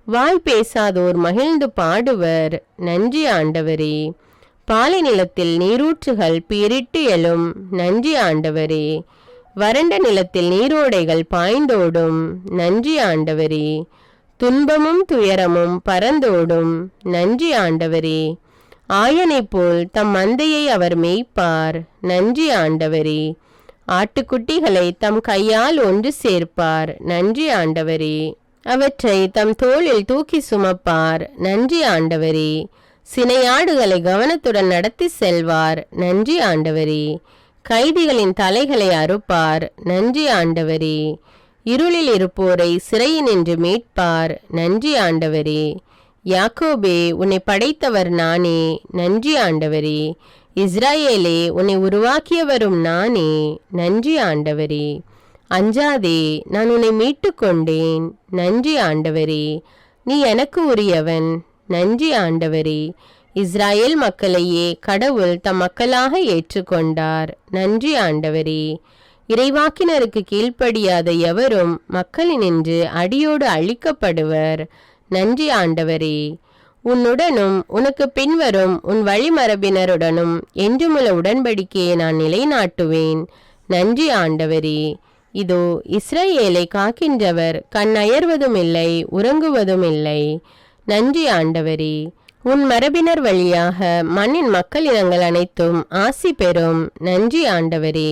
வாய் பேசாதோர் மகிழ்ந்து பாடுவர். நன்றி ஆண்டவரே. பாலை நிலத்தில் நீரூற்றுகள் பீரிட்டு எழும். நன்றி ஆண்டவரே. வறண்ட நிலத்தில் நீரோடைகள் பாய்ந்தோடும். நன்றி ஆண்டவரே. துன்பமும் துயரமும் பறந்தோடும். நன்றி ஆண்டவரே. ஆயனை போல் தம் மந்தையை அவர் மேய்ப்பார். நன்றி ஆண்டவரே. ஆட்டுக்குட்டிகளை தம் கையால் ஒன்று சேர்ப்பார். நன்றி ஆண்டவரே. அவற்றை தம் தோளில் தூக்கி சுமப்பார். நன்றி ஆண்டவரே. சினையாடுகளை கவனத்துடன் நடத்தி செல்வார். நன்றி ஆண்டவரே. கைதிகளின் தலைகளை அறுப்பார். நன்றி ஆண்டவரே. இருளில் இருப்போரை சிறையினின்று மீட்பார். நன்றி ஆண்டவரே. யாக்கோபே, உன்னை படைத்தவர் நானே. நன்றி ஆண்டவரே. இஸ்ராயேலே, உன்னை உருவாக்கியவரும் நானே. நன்றி ஆண்டவரே. அஞ்சாதே, நான் உன்னை மீட்டு கொண்டேன். நன்றி ஆண்டவரே. நீ எனக்கு உரியவன். நன்றி ஆண்டவரே. இஸ்ராயேல் மக்களையே கடவுள் தம் மக்களாக ஏற்றுக்கொண்டார். நன்றி ஆண்டவரே. இறைவாக்கினருக்கு கீழ்ப்படியாத எவரும் மக்களினின்று அடியோடு அழிக்கப்படுவர். நன்றி ஆண்டவரே. உன்னுடனும் உனக்கு பின்வரும் உன் வழிமரபினருடனும் என்றுமுள்ள உடன்படிக்கையை நான் நிலைநாட்டுவேன். நன்றி ஆண்டவரே. இதோ இஸ்ரவேலை காக்கின்றவர் கண் அயர்வதும் இல்லை, உறங்குவதும் இல்லை. நன்றி ஆண்டவரே. உன் மரபினர் வழியாக மண்ணின் மக்களினங்கள் அனைத்தும் ஆசி பெறும். நன்றி ஆண்டவரே.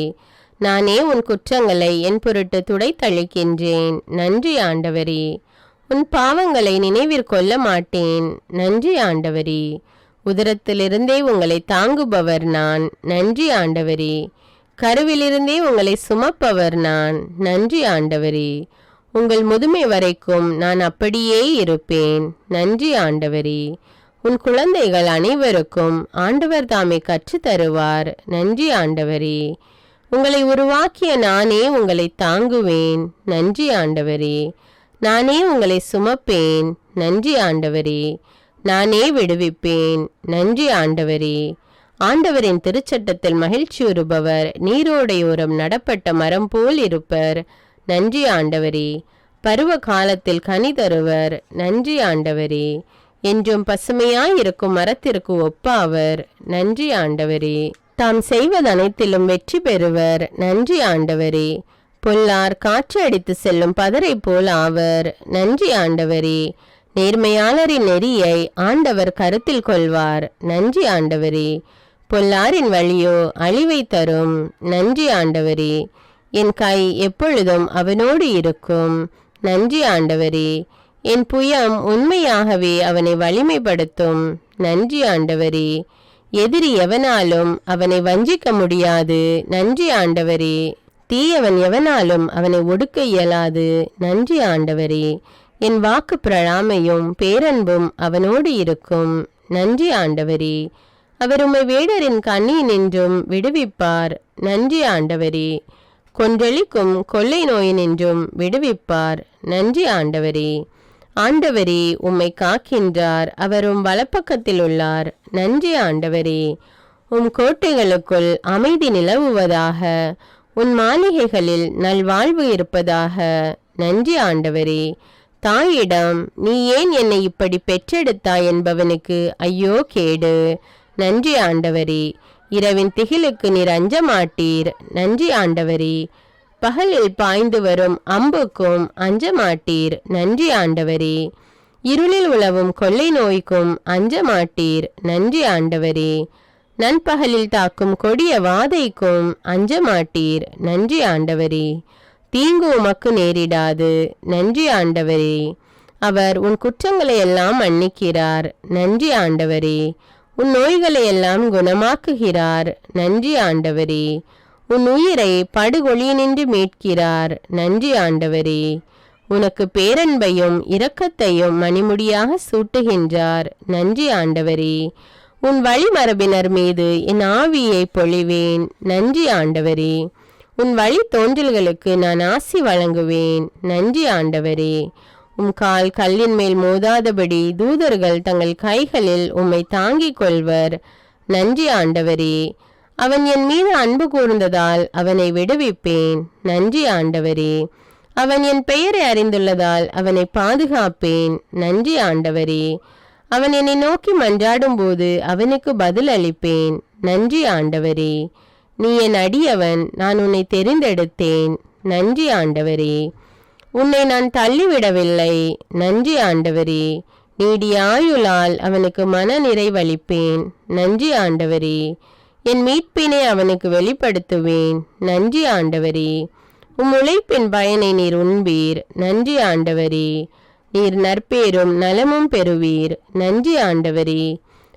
நானே உன் குற்றங்களை என் பொருட்டு துடைத்தளிக்கின்றேன். நன்றி ஆண்டவரே. உன் பாவங்களை நினைவிற்கொள்ள மாட்டேன். நன்றி ஆண்டவரே. உதரத்திலிருந்தே உங்களை தாங்குபவர் நான். நன்றி ஆண்டவரே. கருவிலிருந்தே உங்களை சுமப்பவர் நான். நன்றி ஆண்டவரே. உங்கள் முதுமை வரைக்கும் நான் அப்படியே இருப்பேன். நன்றி ஆண்டவரே. உன் குழந்தைகள் அனைவருக்கும் ஆண்டவர் தாமே கற்று தருவார். நன்றி ஆண்டவரே. உங்களை உருவாக்கிய நானே உங்களை தாங்குவேன். நன்றி ஆண்டவரே. நானே உங்களை சுமப்பேன். நன்றி ஆண்டவரே. நானே விடுவிப்பேன். நன்றி ஆண்டவரே. ஆண்டவரின் திருச்சட்டத்தில் மகிழ்ச்சியுறுபவர் நீரோடையோரம் நடப்பட்ட மரம் போல் இருப்பர். நன்றி ஆண்டவரே. பருவ காலத்தில் கனி தருவர். நன்றி ஆண்டவரே. என்றும் பசுமையாயிருக்கும் மரத்திற்கு ஒப்பாவர். நன்றி ஆண்டவரே. தாம் செய்வதனைத்திலும் வெற்றி பெறுவர். நன்றி ஆண்டவரே. பொல்லார் காற்று அடித்து செல்லும் பதரை போல் ஆவர். நன்றி ஆண்டவரே. நேர்மையாளரின் நெறியை ஆண்டவர் கருத்தில் கொள்வார். நன்றி ஆண்டவரே. பொல்லாரின் வழியோ அழிவை தரும். நன்றி ஆண்டவரே. என் கை எப்பொழுதும் அவனோடு இருக்கும். நன்றி ஆண்டவரே. என் புயம் உண்மையாகவே அவனை வலிமைப்படுத்தும். நன்றி ஆண்டவரே. எதிரி எவனாலும் அவனை வஞ்சிக்க முடியாது. நன்றி ஆண்டவரே. தீயவன் எவனாலும் அவனை ஒடுக்க இயலாது. நன்றி ஆண்டவரே. என் வாக்கு பிரழாமையும் பேரன்பும் அவனோடு இருக்கும். நன்றி ஆண்டவரே. அவர் உம்மை வேடரின் கண்ணியினின்றும் விடுவிப்பார். நன்றி ஆண்டவரே. கொன்றளிக்கும் கொள்ளை நோயினின்றும் விடுவிப்பார். நன்றி ஆண்டவரே. ஆண்டவரே உம்மை காக்கின்றார். அவர் உம் வலப்பக்கத்தில் உள்ளார். நன்றி ஆண்டவரே. உம் கோட்டைகளுக்குள் அமைதி நிலவுவதாக. உன் மாளிகைகளில் நல்வாழ்வு இருப்பதாக. நன்றி ஆண்டவரே. தாயிடம் நீ ஏன் என்னை இப்படி பெற்றெடுத்தாய் என்பவனுக்கு ஐயோ கேடு. நன்றி ஆண்டவரே. இரவின் திகிலுக்கு நீர் அஞ்ச மாட்டீர். நன்றி ஆண்டவரே. பகலில் பாய்ந்து வரும் அம்புக்கும் அஞ்ச மாட்டீர். நன்றி ஆண்டவரே. இருளில் உலவும் கொள்ளை நோய்க்கும் அஞ்ச மாட்டீர். நன்றி ஆண்டவரே. நண்பகலில் தாக்கும் கொடிய வாதைக்கும் அஞ்ச மாட்டீர். நன்றி ஆண்டவரே. தீங்கு உமக்கு நேரிடாது. நன்றி ஆண்டவரே. அவர் உன் குற்றங்களை எல்லாம் மன்னிக்கிறார். நன்றி ஆண்டவரே. உன் நோய்களை எல்லாம் குணமாக்குகிறார். நன்றி ஆண்டவரே. உன் உயிரை படுகொலியினின்று மீட்கிறார். நன்றி ஆண்டவரே. உனக்கு பேரன்பையும் இரக்கத்தையும் மணிமுடியாக சூட்டுகின்றார். நன்றி ஆண்டவரே. உன் வழிமரபினர் மீது என் ஆவியை பொழிவேன். நன்றி ஆண்டவரே. உன் வழி தோன்றல்களுக்கு நான் ஆசி வழங்குவேன். நன்றி ஆண்டவரே. உம் கால் கல்லின் மேல் மோதாதபடி தூதர்கள் தங்கள் கைகளில் உம்மை தாங்கிக் கொள்வர். நன்றி ஆண்டவரே. அவன் என் மீது அன்பு கூர்ந்ததால் அவனை விடுவிப்பேன். நன்றி ஆண்டவரே. அவன் என் பெயரை அறிந்துள்ளதால் அவனை பாதுகாப்பேன். நன்றி ஆண்டவரே. அவன் என்னை நோக்கி மன்றாடும் போது அவனுக்கு பதில் அளிப்பேன். நன்றி ஆண்டவரே. நீ என் அடியவன், நான் உன்னை தெரிந்தெடுத்தேன். நன்றி ஆண்டவரே. உன்னை நான் தள்ளிவிடவில்லை. நன்றி ஆண்டவரே. நீடிய ஆயுளால் அவனுக்கு மன நிறைவளிப்பேன். நன்றி ஆண்டவரே. என் மீட்பினை அவனுக்கு வெளிப்படுத்துவேன். நன்றி ஆண்டவரே. உம் உழைப்பின் பயனை நீர் உண்பீர். நன்றி ஆண்டவரே. நீர் நற்பேரும் நலமும் பெறுவீர். நன்றி ஆண்டவரே.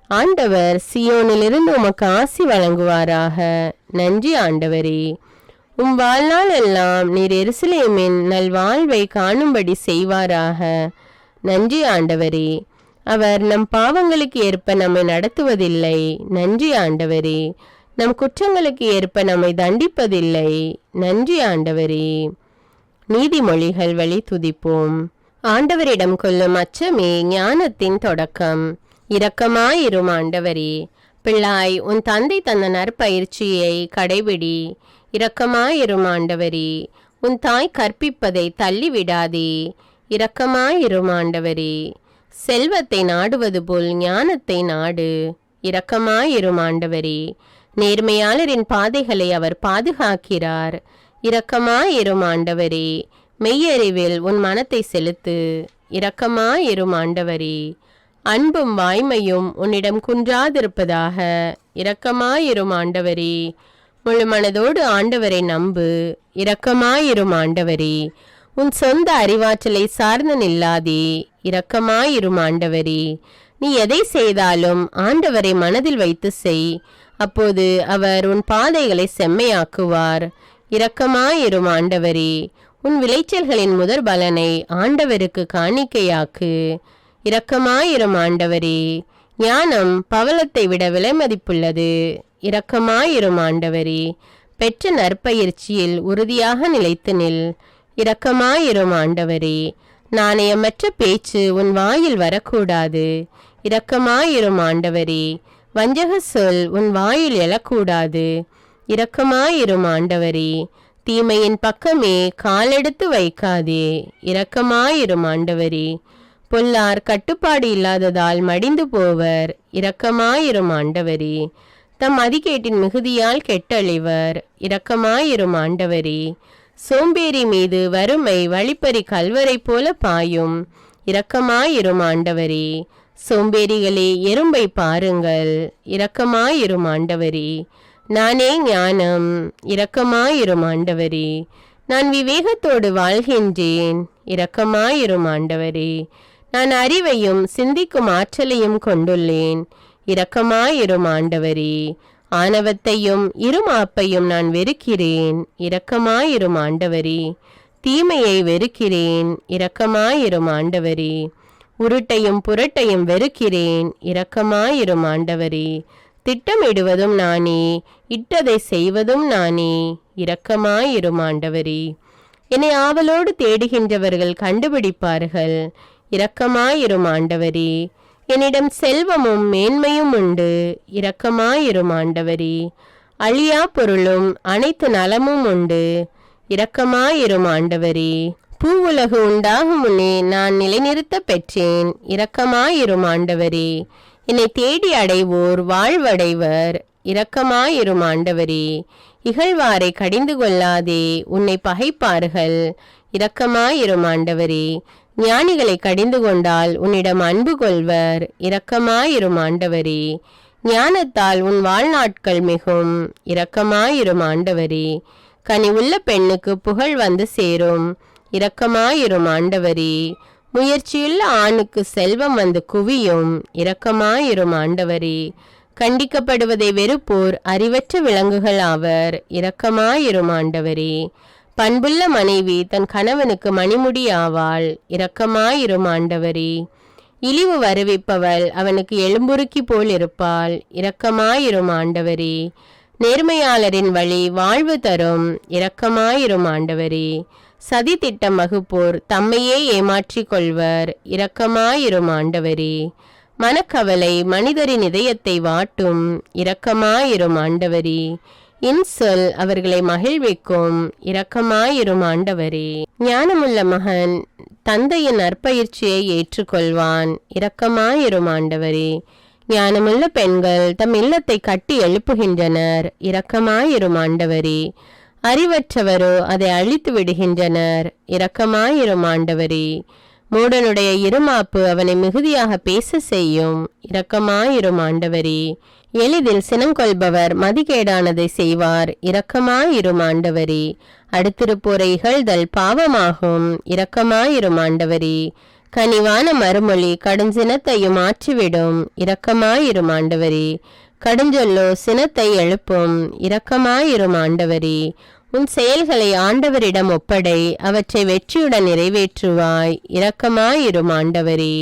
ஆண்டவர் சியோனிலிருந்து உமக்கு ஆசி வழங்குவாராக. நன்றி ஆண்டவரே. உம் வாழ்நாள் எல்லாம் நீர் எருசலேமின் நல்வாழ்வை காணும்படி செய்வாராக. நன்றி ஆண்டவரே. அவர் நம் பாவங்களுக்கு ஏற்ப நம்மை நடத்துவதில்லை. நன்றி ஆண்டவரே. நம் குற்றங்களுக்கு ஏற்ப நம்மை தண்டிப்பதில்லை. நன்றி ஆண்டவரே. நீதிமொழிகள் வழி துதிப்போம். ஆண்டவரிடம் கொள்ளும் அச்சமே ஞானத்தின் தொடக்கம். இரக்கமாயிரும் ஆண்டவரே. பிள்ளாய், உன் தந்தை தந்த நற்பயிற்சியை கடைபிடி. இரக்கமாயிரும் ஆண்டவரே. உன் தாய் கற்பிப்பதை தள்ளிவிடாதே. இரக்கமாயிரும் ஆண்டவரே. செல்வத்தை நாடுவது போல் ஞானத்தை நாடு. இரக்கமாயிரும் ஆண்டவரே. நேர்மையாளரின் பாதைகளை அவர் பாதுகாக்கிறார். இரக்கமாயிரும் ஆண்டவரே. மெய்யறிவில் உன் மனத்தை செலுத்து. இரக்கமாயிரும் ஆண்டவரே. அன்பும் வாய்மையும் உன்னிடம் குன்றாதிருப்பதாக. இரக்கமாயிரும் ஆண்டவரே. முழு மனதோடு ஆண்டவரை நம்பு. இரக்கமாயிரும் ஆண்டவரே. உன் சொந்த அறிவாற்றலை சார்ந்து நில்லாதே. இரக்கமாயிரும் ஆண்டவரே. நீ எதை செய்தாலும் ஆண்டவரை மனதில் வைத்து செய். அப்போது அவர் உன் பாதைகளை செம்மையாக்குவார். இரக்கமாயிரும் ஆண்டவரே. உன் விளைச்சல்களின் முதற் பலனை ஆண்டவருக்கு காணிக்கையாக்கு. இரக்கமாயிரும் ஆண்டவரே. ஞானம் பவளத்தை விட விலை மதிப்புள்ளது. இரக்கமாயிரும் ஆண்டவரே. பெற்ற நற்பயிற்சியில் உறுதியாக நிலைத்து நில். இரக்கமாயிரும் ஆண்டவரே. நாணயமற்ற பேச்சு உன் வாயில் வரக்கூடாது. இரக்கமாயிரும் ஆண்டவரே. வஞ்சக சொல் உன் வாயில் எழக்கூடாது. இரக்கமாயிரும் ஆண்டவரே. தீமையின் பக்கமே காலெடுத்து வைக்காதே. இரக்கமாயிரும் ஆண்டவரே. பொல்லார் கட்டுப்பாடு இல்லாததால் மடிந்து போவர். இரக்கமாயிரும் ஆண்டவரே. தம் மதிகேட்டின் மிகுதியால் கெட்டழிவர். இரக்கமாயிரும் ஆண்டவரே. சோம்பேறி மீது வறுமை வழிப்பறி கல்வரை போல பாயும். இரக்கமாயிரும் ஆண்டவரே. சோம்பேறிகளே, எறும்பை பாருங்கள். இரக்கமாயிரும் ஆண்டவரே. நானே ஞானம். இரக்கமாயிரும் ஆண்டவரே. நான் விவேகத்தோடு வாழ்கின்றேன். இரக்கமாயிரும் ஆண்டவரே. நான் அறிவையும் சிந்திக்கும் ஆற்றலையும் கொண்டுள்ளேன், இரக்கமாயிரும் ஆண்டவரே. ஆணவத்தையும் இருமாப்பையும் நான் வெறுக்கிறேன், இரக்கமாயிரும் ஆண்டவரே. தீமையை வெறுக்கிறேன், இரக்கமாயிரும் ஆண்டவரே. உருட்டையும் புரட்டையும் வெறுக்கிறேன், இரக்கமாயிரும் ஆண்டவரே. திட்டமிடுவதும் நானே, இட்டதை செய்வதும் நானே, இரக்கமாயிரும் ஆண்டவரே. என்னை ஆவலோடு தேடுகின்றவர்கள் கண்டுபிடிப்பார்கள், இரக்கமாயிரும் ஆண்டவரே. என்னிடம் செல்வமும் மேன்மையும் உண்டு, இரக்கமாயிரும் ஆண்டவரே. அழியா பொருளும் அனைத்து நலமும் உண்டு, இரக்கமாயிரும் ஆண்டவரே. பூவுலகு உண்டாகும் முன்னே நான் நிலைநிறுத்த பெற்றேன், இரக்கமாயிரும் ஆண்டவரே. என்னை தேடி அடைவோர் வாழ்வடைவர், இரக்கமாயிரும் ஆண்டவரே. இகழ்வாரை கடிந்து கொள்ளாதே, உன்னை பகைப்பார்கள், இரக்கமாயிரும் ஆண்டவரே. ஞானிகளை கடிந்து கொண்டால் உன்னிடம் அன்பு கொள்வர், இரக்கமாயிரும் ஆண்டவரே. ஞானத்தால் உன் வாழ்நாட்கள் மிகும், இரக்கமாயிரும் ஆண்டவரே. கனிவுள்ள பெண்ணுக்கு புகழ் வந்து சேரும், இரக்கமாயிரும் ஆண்டவரே. முயற்சியுள்ள ஆணுக்கு செல்வம் வந்து குவியும், இரக்கமாயிரும் ஆண்டவரே. கண்டிக்கப்படுவதை வெறுப்போர் அறிவற்ற விலங்குகள் ஆவர், இரக்கமாயிரும் ஆண்டவரே. பண்புள்ள மனைவி தன் கணவனுக்கு மணிமுடி ஆவாள், இரக்கமாயிரும் ஆண்டவரே. இழிவு வருவிப்பவள் அவனுக்கு எலும்புருக்கி போல் இருப்பாள், இரக்கமாயிரும் ஆண்டவரே. நேர்மையாளரின் வழி வாழ்வு தரும், இரக்கமாயிரும் ஆண்டவரே. சதி திட்டம் வகுப்போர் தம்மையே ஏமாற்றிக் கொள்வர், இரக்கமாயிரும் ஆண்டவரே. மனக்கவலை மனிதரின் இதயத்தை வாட்டும், இரக்கமாயிரும் ஆண்டவரே. இன்சொல் அவர்களை மகிழ்விக்கும், இரக்கமாயிரும் ஆண்டவரே. ஞானமுள்ள மகன் தந்தையின் நற்பயிற்சியை ஏற்றுக்கொள்வான், இரக்கமாயிரும் ஆண்டவரே. ஞானமுள்ள பெண்கள் தம் இல்லத்தை கட்டி எழுப்புகின்றனர், இரக்கமாயிரும் ஆண்டவரே. அறிவற்றவரோ அதை அழித்து விடுகின்றனர், இரக்கமாயிரும் ஆண்டவரே. மூடனுடைய இருமாப்பு அவனை மிகுதியாக பேச செய்யும், இரக்கமாயிரும் ஆண்டவரே. எளிதில் சினங்கொள்பவர் மதிகேடானதை செய்வார், இரக்கமாயிரும் ஆண்டவரே. அடுத்திருப்போரை இகழ்தல் பாவமாகும், இரக்கமாயிரும் ஆண்டவரே. கனிவான மறுமொழி கடுஞ்சினத்தையும் மாற்றிவிடும், இரக்கமாயிரும் ஆண்டவரே. கடுஞ்சொல்லோ சினத்தை எழுப்பும், இரக்கமாயிரும் ஆண்டவரே. உன் செயல்களை ஆண்டவரிடம் ஒப்படை, அவற்றை வெற்றியுடன் நிறைவேற்றுவாய், இரக்கமாயிரும் ஆண்டவரே.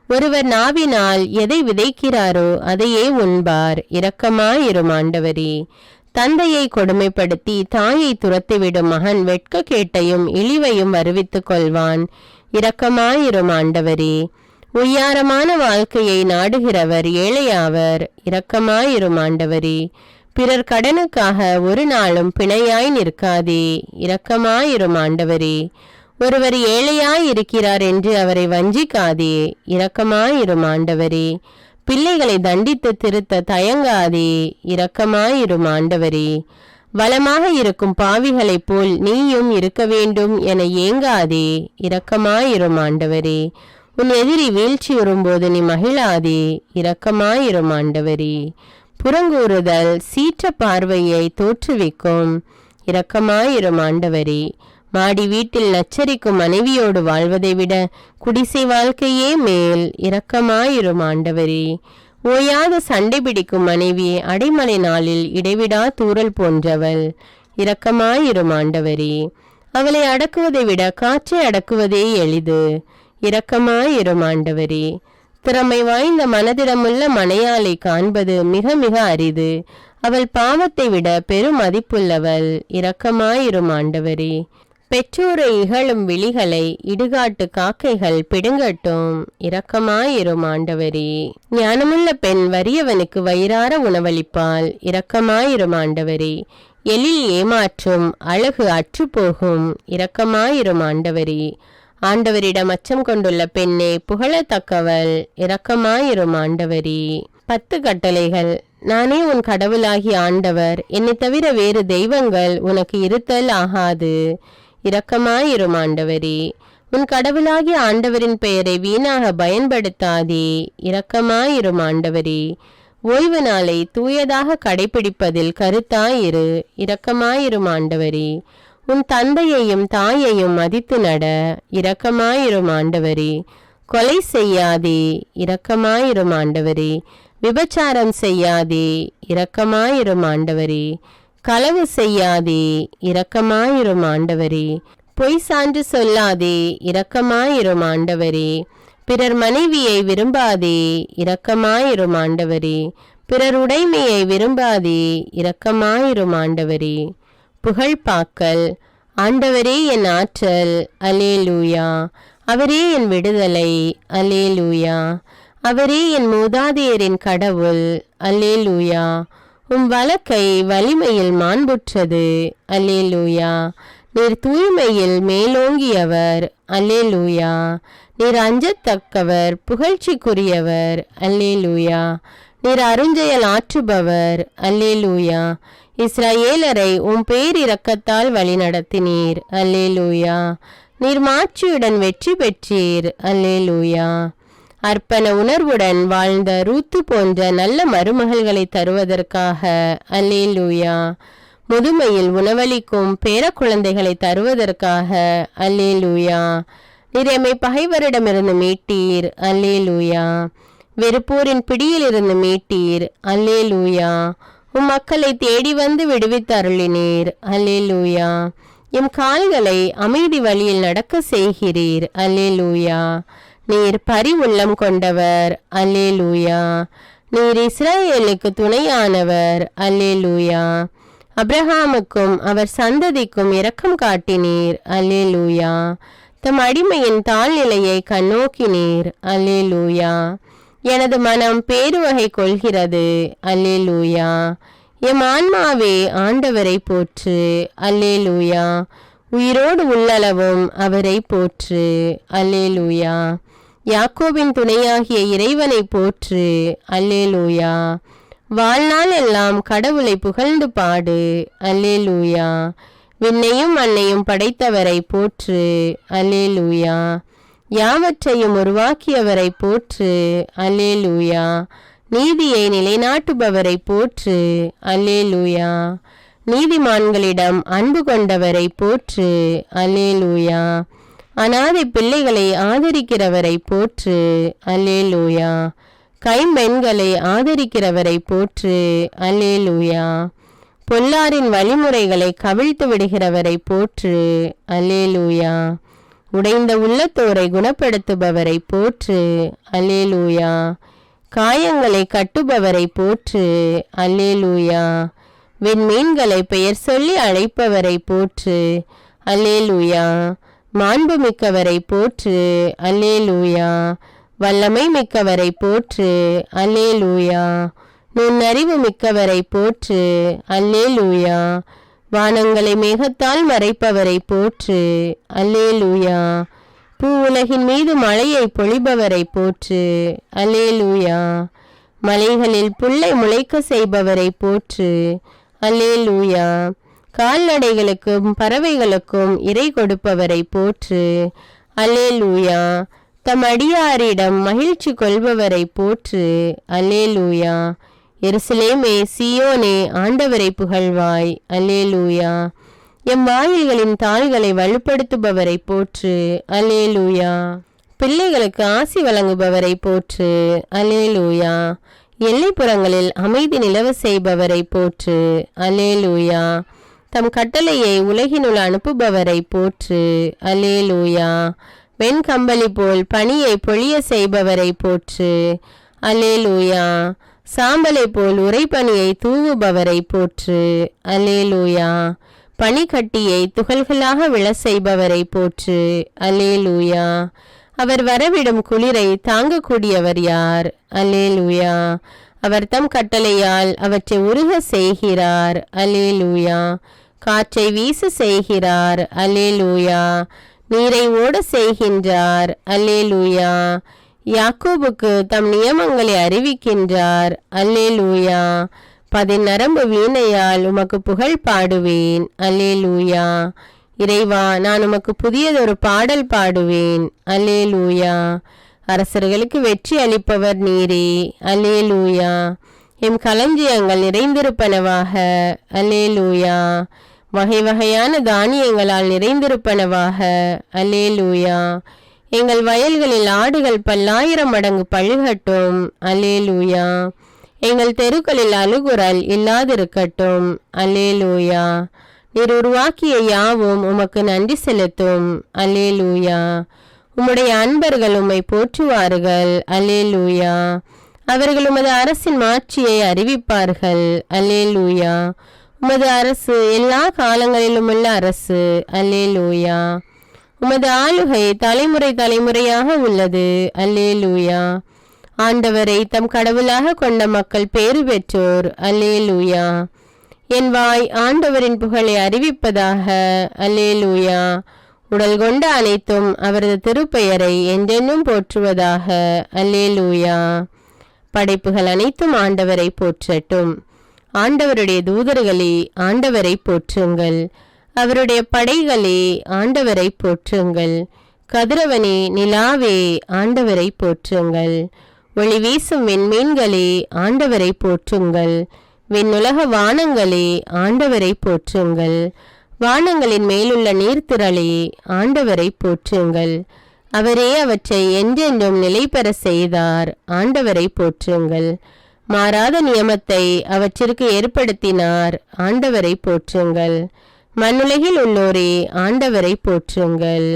ஒருவர் நாவினால் எதை விதைக்கிறாரோ அதையே உண்பார், இரக்கமாயிரும் ஆண்டவரே. தந்தையை கொடுமைப்படுத்தி தாயை துரத்திவிடும் மகன் வெட்கக்கேட்டையும் இழிவையும் வருவித்துக் கொள்வான், இரக்கமாயிரும் ஆண்டவரே. உய்யாரமான வாழ்க்கையை நாடுகிறவர் ஏழையாவர், இரக்கமாயிரும் ஆண்டவரே. பிறர் கடனுக்காக ஒரு நாளும் பிணையாய் நிற்காதே, இரக்கமாயிரும் ஆண்டவரே. ஒருவர் ஏழையாய் இருக்கிறார் என்று அவரை வஞ்சிக்காதே, இரக்கமாயிரும் ஆண்டவரே. பிள்ளைகளை தண்டித்து திருத்த தயங்காதே, இரக்கமாயிரும் ஆண்டவரே. வளமாக இருக்கும் பாவிகளைப் போல் நீயும் இருக்க வேண்டும் என ஏங்காதே, இரக்கமாயிரும் ஆண்டவரே. உன் எதிரி வீழ்ச்சியுறும்போது நீ மகிழாதே, இரக்கமாயிரும் ஆண்டவரே. புறங்கூறுதல் சீற்ற பார்வையை தோற்றுவிக்கும், இரக்கமாயிரும் ஆண்டவரே. மாடி வீட்டில் நச்சரிக்கும் மனைவியோடு வாழ்வதை விட குடிசை வாழ்க்கையே மேல், இரக்கமாயிரும் ஆண்டவரே. ஓயாத சண்டை பிடிக்கும் மனைவி அடைமழை நாளில் இடைவிடா தூறல் போன்றவள், இரக்கமாயிரும் ஆண்டவரே. அவளை அடக்குவதை விட காற்றை அடக்குவதே எளிது, இரக்கமாயிரும் ஆண்டவரே. திறமை வாய்ந்த மனதிடமுள்ள மனையாளை காண்பது மிக மிக அரிது, அவள் பாவத்தை விட பெரும் மதிப்புள்ளவள், இரக்கமாயிரும் ஆண்டவரே. பெற்றோரை இகழும் விழிகளை இடுகாட்டு காக்கைகள் பிடுங்கட்டும், இரக்கமாயிரும் ஆண்டவரே. ஞானமுள்ள பெண் வறியவனுக்கு வயிறார உணவளிப்பாள், இரக்கமாயிரும் ஆண்டவரே. எழில் ஏமாற்றும் அழகு அற்றுப்போகும், இரக்கமாயிரும் ஆண்டவரே. ஆண்டவரிடம் அச்சம் கொண்டுள்ள பெண்ணே புகழத்தக்கவள், இரக்கமாயிரும் ஆண்டவரே. 10 கட்டளைகள். நானே உன் கடவுளாகி ஆண்டவர், என்னை தவிர வேறு தெய்வங்கள் உனக்கு இருத்தல் ஆகாது, இரக்கமாயிரும் ஆண்டவரே. உன் கடவுளாகி ஆண்டவரின் பெயரை வீணாக பயன்படுத்தாதே, இரக்கமாயிரும் ஆண்டவரே. ஓய்வு நாளை தூயதாக கடைபிடிப்பதில் கருத்தாயிரு, இரக்கமாயிரும் ஆண்டவரே. உன் தந்தையையும் தாயையும் மதித்து நட, இரக்கமாயிரும் ஆண்டவரே. கொலை செய்யாதே, இரக்கமாயிரும் ஆண்டவரே. விபச்சாரம் செய்யாதே, இரக்கமாயிரும் ஆண்டவரே. களவு செய்யாதே, இரக்கமாயிரும் ஆண்டவரே. பொய் சான்று சொல்லாதே, இரக்கமாயிரும் ஆண்டவரே. பிறர் மனைவியை விரும்பாதே, இரக்கமாயிரும் ஆண்டவரே. பிறர் உடைமையை விரும்பாதே, இரக்கமாயிரும் ஆண்டவரே. புகழ்பாக்கல். ஆண்டவரே என் ஆற்றல், அல்லேலூயா. அவரே என் விடுதலை, அல்லேலூயா. அவரே என் மூதாதையரின் கடவுள், அல்லேலூயா. வழக்கை வலிமையில் மாண்புற்றது, அல்லேலூயா. நீர் தூய்மையில் மேலோங்கியவர், அல்லேலூயா. நீர் அஞ்சத்தக்கவர், புகழ்ச்சிக்குரியவர், அல்லேலூயா. நீர் அருஞ்செயல் ஆற்றுபவர், அல்லேலூயா. இஸ்ரவேலரை பேரிரக்கத்தால் வழிநடத்தினீர், அல்லேலூயா. நீர் மாட்சியுடன் வெற்றி பெற்றீர், அல்லேலூயா. அர்ப்பண உணர்வுடன் வாழ்ந்த ரூத்து போன்ற நல்ல மருமகள்களை தருவதற்காக, அல்லேலூயா. முதுமையில் உணவளிக்கும் பேர குழந்தைகளை தருவதற்காக, அல்லேலூயா. நீர் எம்மை பகைவரிடமிருந்து மீட்டீர், அல்லேலூயா. வெறுப்போரின் பிடியிலிருந்து மீட்டீர், அல்லேலூயா. மக்களை தேடி வந்து விடுவித்தருளினீர், அல்லேலூயா. எம் கால்களை அமைதி வழியில் நடக்க செய்கிறீர், அல்லேலூயா. நீர் பரிவுள்ளம் கொண்டவர், அல்லேலூயா. நீர் இஸ்ரவேலுக்கு துணையானவர், அல்லேலூயா. அப்ரஹாமுக்கும் அவர் சந்ததிக்கும் இரக்கம் காட்டினீர், அல்லேலூயா. தம் அடிமையின் தாழ்நிலையை கண்ணோக்கினீர், அல்லேலூயா. எனது மனம் பேருவகை கொள்கிறது, அல்லேலூயா. எம் ஆன்மாவே ஆண்டவரை போற்று, அல்லேலூயா. உயிரோடு உள்ளளவும் அவரை போற்று, அல்லேலூயா. யாக்கோபின் துணையாகிய இறைவனை போற்று, அல்லேலூயா. வாழ்நாள் எல்லாம் கடவுளை புகழ்ந்து பாடு, அல்லேலூயா. விண்ணையும் மண்ணையும் படைத்தவரை போற்று, அல்லேலூயா. யாவற்றையும் உருவாக்கியவரை போற்று, அல்லேலூயா. நீதியை நிலைநாட்டுபவரை போற்று, அல்லேலூயா. நீதிமான்களிடம் அன்பு கொண்டவரை போற்று, அல்லேலூயா. அநாதை பிள்ளைகளை ஆதரிக்கிறவரை போற்று, அல்லேலூயா. கைம்பெண்களை ஆதரிக்கிறவரை போற்று, அல்லேலூயா. பொல்லாரின் வழிமுறைகளை கவிழ்த்து விடுகிறவரை போற்று, அல்லேலூயா. உடைந்த உள்ளத்தோரை குணப்படுத்துபவரை போற்று, அல்லேலூயா. காயங்களை கட்டுபவரை போற்று, அல்லேலூயா. விண்மீன்களை பெயர் சொல்லி அழைப்பவரை போற்று, அல்லேலூயா. மாண்பு மிக்கவரை போற்று, அல்லேலூயா. வல்லமை மிக்கவரை போற்று, அல்லேலூயா. நுண்ணறிவு மிக்கவரை போற்று, அல்லேலூயா. வானங்களை மேகத்தால் மறைப்பவரை போற்று, அல்லேலூயா. பூ உலகின் மீது மழையை பொழிபவரை போற்று, அல்லேலூயா. மலைகளில் புல்லை முளைக்க செய்பவரை போற்று, அல்லேலூயா. கால்நடைகளுக்கும் பறவைகளுக்கும் இறை கொடுப்பவரை போற்று, அல்லேலூயா. தம் அடியாரிடம் மகிழ்ச்சி கொள்பவரை போற்று, அல்லேலூயா. எருசலேமே சீயோனே ஆண்டவரை புகழ்வாய், அல்லேலூயா. எம் வாயில்களின் தாள்களை வலுப்படுத்துபவரை போற்று, அல்லேலூயா. பிள்ளைகளுக்கு ஆசி வழங்குபவரை போற்று, அல்லேலூயா. எல்லைப்புறங்களில் அமைதி நிலவ செய்பவரை போற்று, அல்லேலூயா. தம் கட்டளையை உலகினுள் அனுப்புபவரை போற்று, அல்லேலூயா. வெண்கம்பளி போல் பனியை பொழிய செய்பவரை போற்று, அல்லேலூயா. சாம்பலை போல் உறைபனியை தூவுபவரை போற்று, அல்லேலூயா. பனிக்கட்டியை துகள்களாக விழ செய்பவரை போற்று, அல்லேலூயா. அவர் வரவிடும் குளிரை தாங்கக்கூடியவர் யார், அல்லேலூயா. அவர் தம் கட்டளையால் அவற்றை உருக செய்கிறார், அல்லேலூயா. காற்றை வீச செய்கிறார், அல்லேலூயா. நீரை ஓட செய்கின்றார், அல்லேலூயா. யாக்கோபுக்கு தம் நியமங்களை அறிவிக்கின்றார், அல்லேலூயா. 10 நரம்பு வீணையால் உமக்கு புகழ் பாடுவேன், அல்லேலூயா. இறைவா, நான் உமக்கு புதியதொரு பாடல் பாடுவேன், அல்லேலூயா. அரசர்களுக்கு வெற்றி அளிப்பவர் நீரே, அல்லேலூயா. எம் களஞ்சியங்கள் நிறைந்திருப்பனவாக, அல்லேலூயா. வகை வகையான தானியங்களால் நிறைந்திருப்பனவாக. அல்லேலூயா. எங்கள் வயல்களில் ஆடுகள் 10,000 மடங்கு பழுகட்டும். அல்லேலூயா. எங்கள் தெருக்களில் அழுகுரல் இல்லாதிருக்கட்டும். அல்லேலூயா. நீர் உருவாக்கிய யாவும் உமக்கு நன்றி செலுத்தும். அல்லேலூயா. உம்முடைய அன்பர்கள் உம்மை போற்றுவார்கள். அல்லேலூயா. அவர்கள் உமது அரசின் மாட்சியை அறிவிப்பார்கள். அல்லேலூயா. உமது அரசு எல்லா காலங்களிலும் உள்ள அரசு. அல்லேலூயா. உமது ஆளுகை தலைமுறை தலைமுறையாக உள்ளது. அல்லேலூயா. ஆண்டவரை தம் கடவுளாக கொண்ட மக்கள் பேறு பெற்றோர். அல்லேலூயா. என் வாய் ஆண்டவரின் புகழை அறிவிப்பதாக. அல்லேலூயா. உடல் கொண்ட அனைத்தும் அவரது திருப்பெயரை என்றென்னும் போற்றுவதாக. அல்லேலூயா. படைப்புகள் அனைத்தும் ஆண்டவரை போற்றட்டும். ஆண்டவருடைய தூதர்களே ஆண்டவரை போற்றுங்கள். அவருடைய படைகளே ஆண்டவரை போற்றுங்கள். கதிரவனே நிலாவே ஆண்டவரை போற்றுங்கள். ஒளி வீசும் விண்மீன்களே ஆண்டவரை போற்றுங்கள். விண்ணுலக வானங்களே ஆண்டவரை போற்றுங்கள். வானங்களின் மேலுள்ள நீர்த்திரளே ஆண்டவரை போற்றுங்கள். அவரே அவற்றை என்றென்றும் நிலை பெற செய்தார். ஆண்டவரை போற்றுங்கள். மாறாத நியமத்தை அவற்றிற்கு ஏற்படுத்தினார். ஆண்டவரை போற்றுங்கள். மண்ணுலகில் உள்ளோரே ஆண்டவரை போற்றுங்கள்.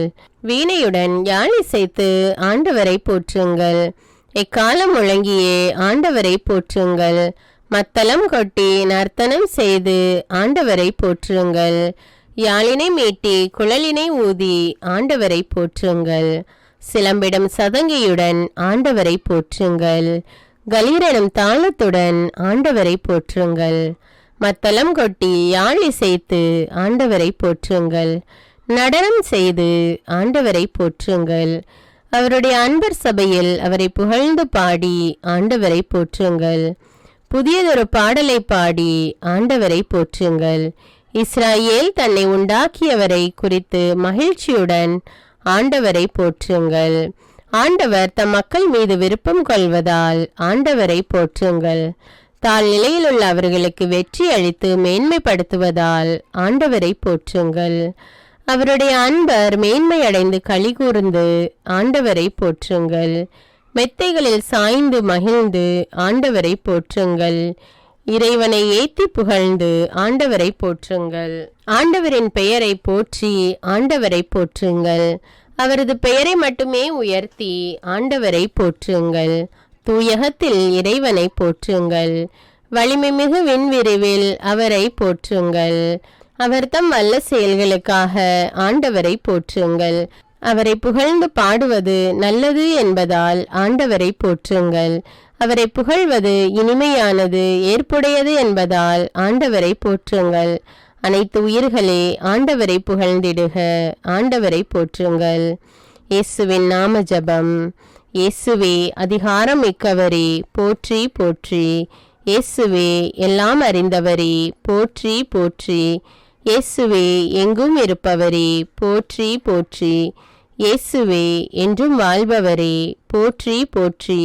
வீணையுடன் யாழ் இசைத்து ஆண்டவரை போற்றுங்கள். எக்காலம் முழங்கியே ஆண்டவரை போற்றுங்கள். மத்தளம் கொட்டி நர்த்தனம் செய்து ஆண்டவரை போற்றுங்கள். யாழினை மீட்டி குழலினை ஊதி ஆண்டவரை போற்றுங்கள். சிலம்பிடும் சதங்கியுடன் ஆண்டவரை போற்றுங்கள். கலீரெனும் தாளத்துடன் ஆண்டவரை போற்றுங்கள். மத்தளம் கொட்டி யாழ் இசைத்து ஆண்டவரை போற்றுங்கள். நடனம் செய்து ஆண்டவரை போற்றுங்கள். அவருடைய அன்பர் சபையில் அவரை புகழ்ந்து பாடி ஆண்டவரை போற்றுங்கள். புதியதொரு பாடலை பாடி ஆண்டவரை போற்றுங்கள். இஸ்ராயேல் தன்னை உண்டாக்கியவரை குறித்து மகிழ்ச்சியுடன் ஆண்டவரை போற்றுங்கள். ஆண்டவர் தம் மக்கள் மீது விருப்பம் கொள்வதால் ஆண்டவரை போற்றுங்கள். தாழ் நிலையில் உள்ள அவர்களுக்கு வெற்றி அளித்து மேன்மைப்படுத்துவதால் ஆண்டவரை போற்றுங்கள். அவருடைய அன்பர் மேன்மையடைந்து களி கூர்ந்து ஆண்டவரை போற்றுங்கள். மெத்தைகளில் சாய்ந்து மகிழ்ந்து ஆண்டவரை போற்றுங்கள். இறைவனை ஏத்தி புகழ்ந்து ஆண்டவரை போற்றுங்கள். ஆண்டவரின் பெயரை போற்றி ஆண்டவரை போற்றுங்கள். அவரது பெயரை மட்டுமே உயர்த்தி ஆண்டவரை போற்றுங்கள். தூயகத்தில் இறைவனை போற்றுங்கள். வலிமை மிகு விண்விரிவில் அவரை போற்றுங்கள். அவர் தம் வல்ல செயல்களுக்காக ஆண்டவரை போற்றுங்கள். அவரை புகழ்ந்து பாடுவது நல்லது என்பதால் ஆண்டவரை போற்றுங்கள். அவரை புகழ்வது இனிமையானது ஏற்புடையது என்பதால் ஆண்டவரை போற்றுங்கள். அனைத்து உயிர்களே ஆண்டவரை புகழ்ந்திடுக. ஆண்டவரை போற்றுங்கள். இயேசுவின் நாம ஜபம். இயேசுவே அதிகாரம் மிக்கவரே போற்றி போற்றி. இயேசுவே எல்லாம் அறிந்தவரே போற்றி போற்றி. இயேசுவே எங்கும் இருப்பவரே போற்றி போற்றி. இயேசுவே என்றும் வாழ்பவரே போற்றி போற்றி.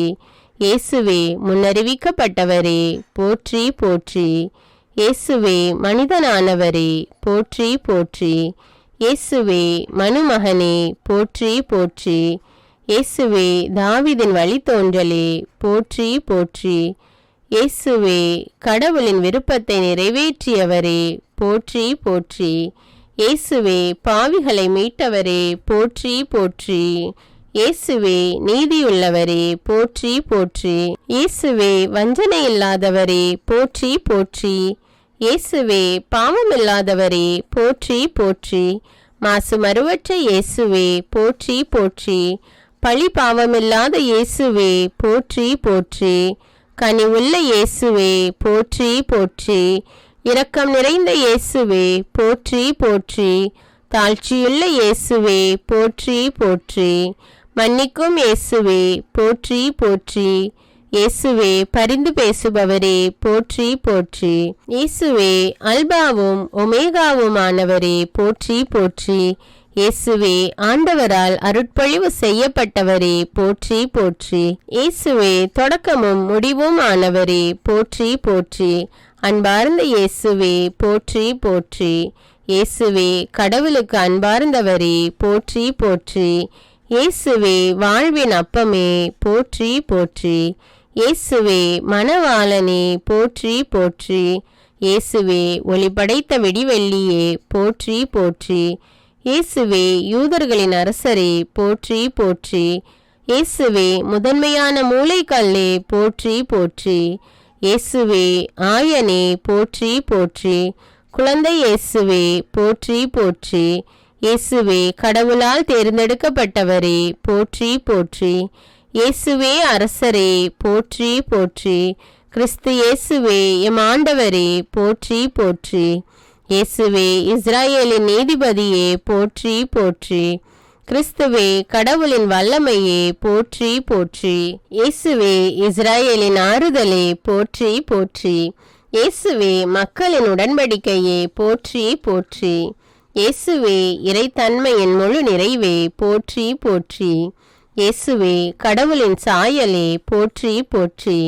இயேசுவே முன்னறிவிக்கப்பட்டவரே போற்றி போற்றி. இயேசுவே மனிதனானவரே போற்றி போற்றி. இயேசுவே மனுமகனே போற்றி போற்றி. இயேசுவே தாவீதின் வழித்தோன்றலே போற்றி போற்றி. இயேசுவே கடவுளின் விருப்பத்தை நிறைவேற்றியவரே போற்றி போற்றி. இயேசுவே பாவிகளை மீட்டவரே போற்றி போற்றி. இயேசுவே நீதியுள்ளவரே போற்றி போற்றி. இயேசுவே வஞ்சனை இல்லாதவரே போற்றி போற்றி. இயேசுவே பாவமில்லாதவரே போற்றி போற்றி. மாசு மறுவற்ற இயேசுவே போற்றி போற்றி. பழி பாவமில்லாத இயேசுவே போற்றி போற்றி. கனிவுள்ள இயேசுவே போற்றி போற்றி. இரக்கம் நிறைந்த இயேசுவே போற்றி போற்றி. தாழ்ச்சியுள்ள இயேசுவே போற்றி போற்றி. மன்னிக்கும் இயேசுவே போற்றி போற்றி. இயேசுவே பரிந்து பேசுபவரே போற்றி போற்றி. இயேசுவே அல்பாவும் ஒமேகாவுமானவரே போற்றி போற்றி. இயேசுவே ஆண்டவரால் அருட்பொழிவு செய்யப்பட்டவரே போற்றி போற்றி. இயேசுவே தொடக்கமும் முடிவும் ஆனவரே போற்றி போற்றி. அன்பார்ந்த இயேசுவே போற்றி போற்றி. இயேசுவே கடவுளுக்கு அன்பார்ந்தவரே போற்றி போற்றி. இயேசுவே வாழ்வின் அப்பமே போற்றி போற்றி. இயேசுவே மணவாளனே போற்றி போற்றி. இயேசுவே ஒளி படைத்த விடிவெள்ளியே போற்றி போற்றி. இயேசுவே யூதர்களின் அரசரே போற்றி போற்றி. இயேசுவே முதன்மையான மூளைக்கல்லே போற்றி போற்றி. இயேசுவே ஆயனே போற்றி போற்றி. குழந்தை இயேசுவே போற்றி போற்றி. இயேசுவே கடவுளால் தேர்ந்தெடுக்கப்பட்டவரே போற்றி போற்றி. இயேசுவே அரசரே போற்றி போற்றி. கிறிஸ்து இயேசுவே எம் ஆண்டவரே போற்றி போற்றி. இயேசுவே இஸ்ராயேலின் நீதிபதியே போற்றி போற்றி. கிறிஸ்துவே கடவுளின் வல்லமையே போற்றி போற்றி. இயேசுவே இஸ்ராயேலின் ஆறுதலே போற்றி போற்றி. இயேசுவே மக்களின் உடன்படிக்கையே போற்றி போற்றி. இயேசுவே இறைத்தன்மையின் முழு நிறைவே போற்றி போற்றி. இயேசுவே கடவுளின் சாயலே போற்றி போற்றி.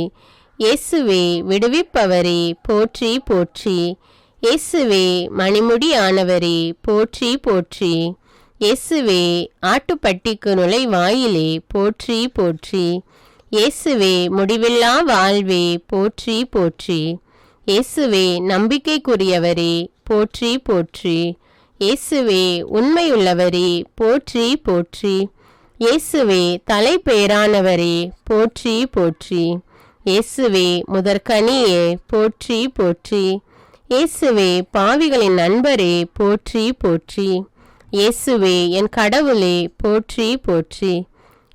இயேசுவே விடுவிப்பவரே போற்றி போற்றி. இயேசுவே மணிமுடியானவரே போற்றி போற்றி. இயேசுவே ஆட்டுப்பட்டிக்கு நுழைவாயிலே போற்றி போற்றி. இயேசுவே முடிவில்லா வாழ்வே போற்றி போற்றி. இயேசுவே நம்பிக்கைக்குரியவரே போற்றி போற்றி. இயேசுவே உண்மையுள்ளவரே போற்றி போற்றி. இயேசுவே தலைப்பேரானவரே போற்றி போற்றி. இயேசுவே முதற்கனியே போற்றி போற்றி. இயேசுவே பாவிகளின் நண்பரே போற்றி போற்றி. இயேசுவே என் கடவுளே போற்றி போற்றி.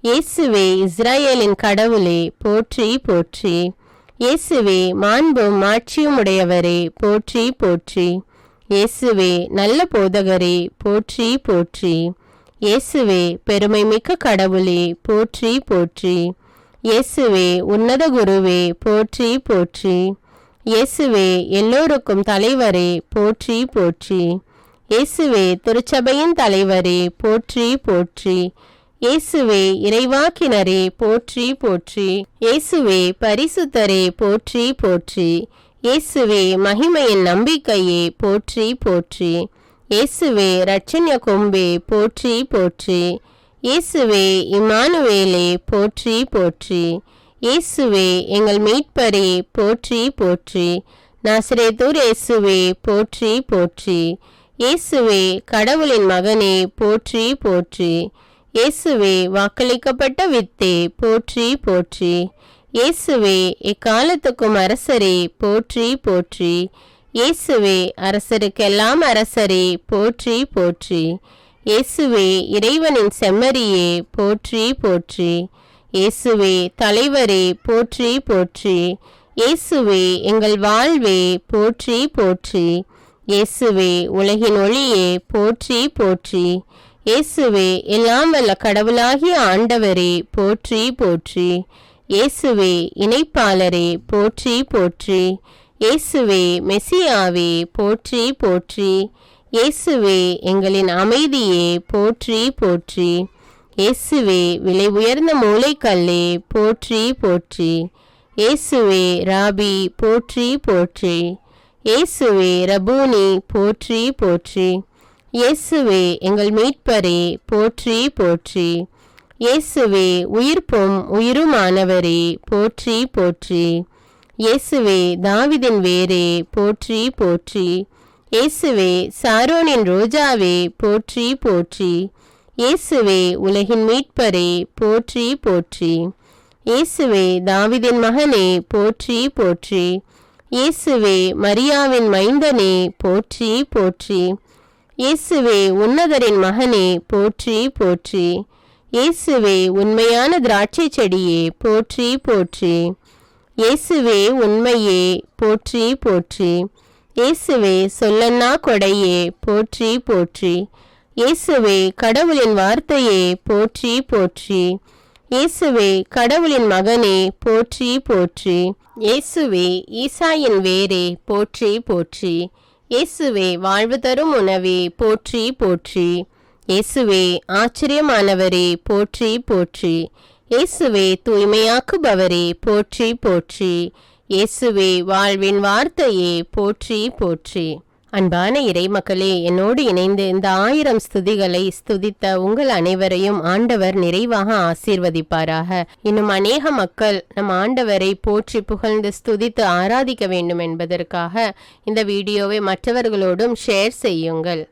இயேசுவே இஸ்ராயேலின் கடவுளே போற்றி போற்றி. இயேசுவே மாண்பும் மாட்சியும் உடையவரே போற்றி போற்றி. இயேசுவே நல்ல போதகரே போற்றி போற்றி. இயேசுவே பெருமை மிக்க கடவுளே போற்றி போற்றி. இயேசுவே உன்னத குருவே போற்றி போற்றி. இயேசுவே எல்லோருக்கும் தலைவரே போற்றி போற்றி. இயேசுவே திருச்சபையின் தலைவரே போற்றி போற்றி. இயேசுவே இறைவாக்கினரே போற்றி போற்றி. இயேசுவே பரிசுத்தரே போற்றி போற்றி. இயேசுவே மகிமையின் நம்பிக்கையே போற்றி போற்றி. இயேசுவே இரட்சண்ய கொம்பே போற்றி போற்றி. இயேசுவே இம்மானுவேலே போற்றி போற்றி. இயேசுவே எங்கள் மீட்பரே போற்றி போற்றி. நாசரேத்தூர் இயேசுவே போற்றி போற்றி. இயேசுவே கடவுளின் மகனே போற்றி போற்றி. இயேசுவே வாக்களிக்கப்பட்ட வித்தே போற்றி போற்றி. இயேசுவே எக்காலத்துக்கும் அரசரே போற்றி போற்றி. இயேசுவே அரசருக்கெல்லாம் அரசரே போற்றி போற்றி. இயேசுவே இறைவனின் செம்மறியே போற்றி போற்றி. இயேசுவே தலைவரே போற்றி போற்றி. இயேசுவே எங்கள் வாழ்வே போற்றி போற்றி. இயேசுவே உலகின் ஒளியே போற்றி போற்றி. இயேசுவே எல்லாம் வல்ல கடவுளாகிய ஆண்டவரே போற்றி போற்றி. இயேசுவே இணைப்பாளரே போற்றி போற்றி. இயேசுவே மெசியாவே போற்றி போற்றி. இயேசுவே எங்களின் அமைதியே போற்றி போற்றி. இயேசுவே விலை உயர்ந்த மூளைக்கல்லே போற்றி போற்றி. இயேசுவே ராபி போற்றி போற்றி. இயேசுவே ரபூனி போற்றி போற்றி. இயேசுவே எங்கள் மீட்பரே போற்றி போற்றி. இயேசுவே உயிர்ப்பும் உயிருமானவரே போற்றி போற்றி. இயேசுவே தாவிதின் வேரே போற்றி போற்றி. இயேசுவே சாரோனின் ரோஜாவே போற்றி போற்றி. இயேசுவே உலகின் மீட்பரே போற்றி போற்றி. இயேசுவே தாவிதின் மகனே போற்றி போற்றி. இயேசுவே மரியாவின் மைந்தனே போற்றி போற்றி. இயேசுவே உன்னதரின் மகனே போற்றி போற்றி. இயேசுவே உண்மையான திராட்சை செடியே போற்றி போற்றி. இயேசுவே உண்மையே போற்றி போற்றி. இயேசுவே சொல்லன்னா கொடையே போற்றி போற்றி. இயேசுவே கடவுளின் வார்த்தையே போற்றி போற்றி. இயேசுவே கடவுளின் மகனே போற்றி போற்றி. இயேசுவே ஈசாயின் வேரே போற்றி போற்றி. இயேசுவே வாழ்வு தரும் உணவே போற்றி போற்றி. இயேசுவே ஆச்சரியமானவரே போற்றி போற்றி. இயேசுவே தூய்மையாக்குபவரே போற்றி போற்றி. இயேசுவே வாழ்வின் வார்த்தையே போற்றி போற்றி. அன்பான இறைமக்களே, என்னோடு இணைந்து இந்த 1000 ஸ்துதிகளை ஸ்துதித்த உங்கள் அனைவரையும் ஆண்டவர் நிறைவாக ஆசீர்வதிப்பாராக. இன்னும் அநேக மக்கள் நம் ஆண்டவரை போற்றி புகழ்ந்து ஸ்துதித்து ஆராதிக்க வேண்டும் என்பதற்காக இந்த வீடியோவை மற்றவர்களோடும் ஷேர் செய்யுங்கள்.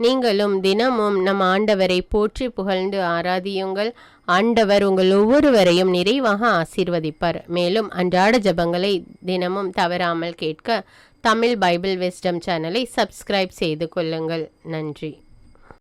நீங்களும் தினமும் நம் ஆண்டவரை போற்றி புகழ்ந்து ஆராதியுங்கள். ஆண்டவர் உங்கள் ஒவ்வொருவரையும் நிறைவாக ஆசீர்வதிப்பார். மேலும் அன்றாட ஜெபங்களை தினமும் தவறாமல் கேட்க தமிழ் பைபிள் விஸ்டம் சேனலை சப்ஸ்கிரைப் செய்து கொள்ளுங்கள். நன்றி.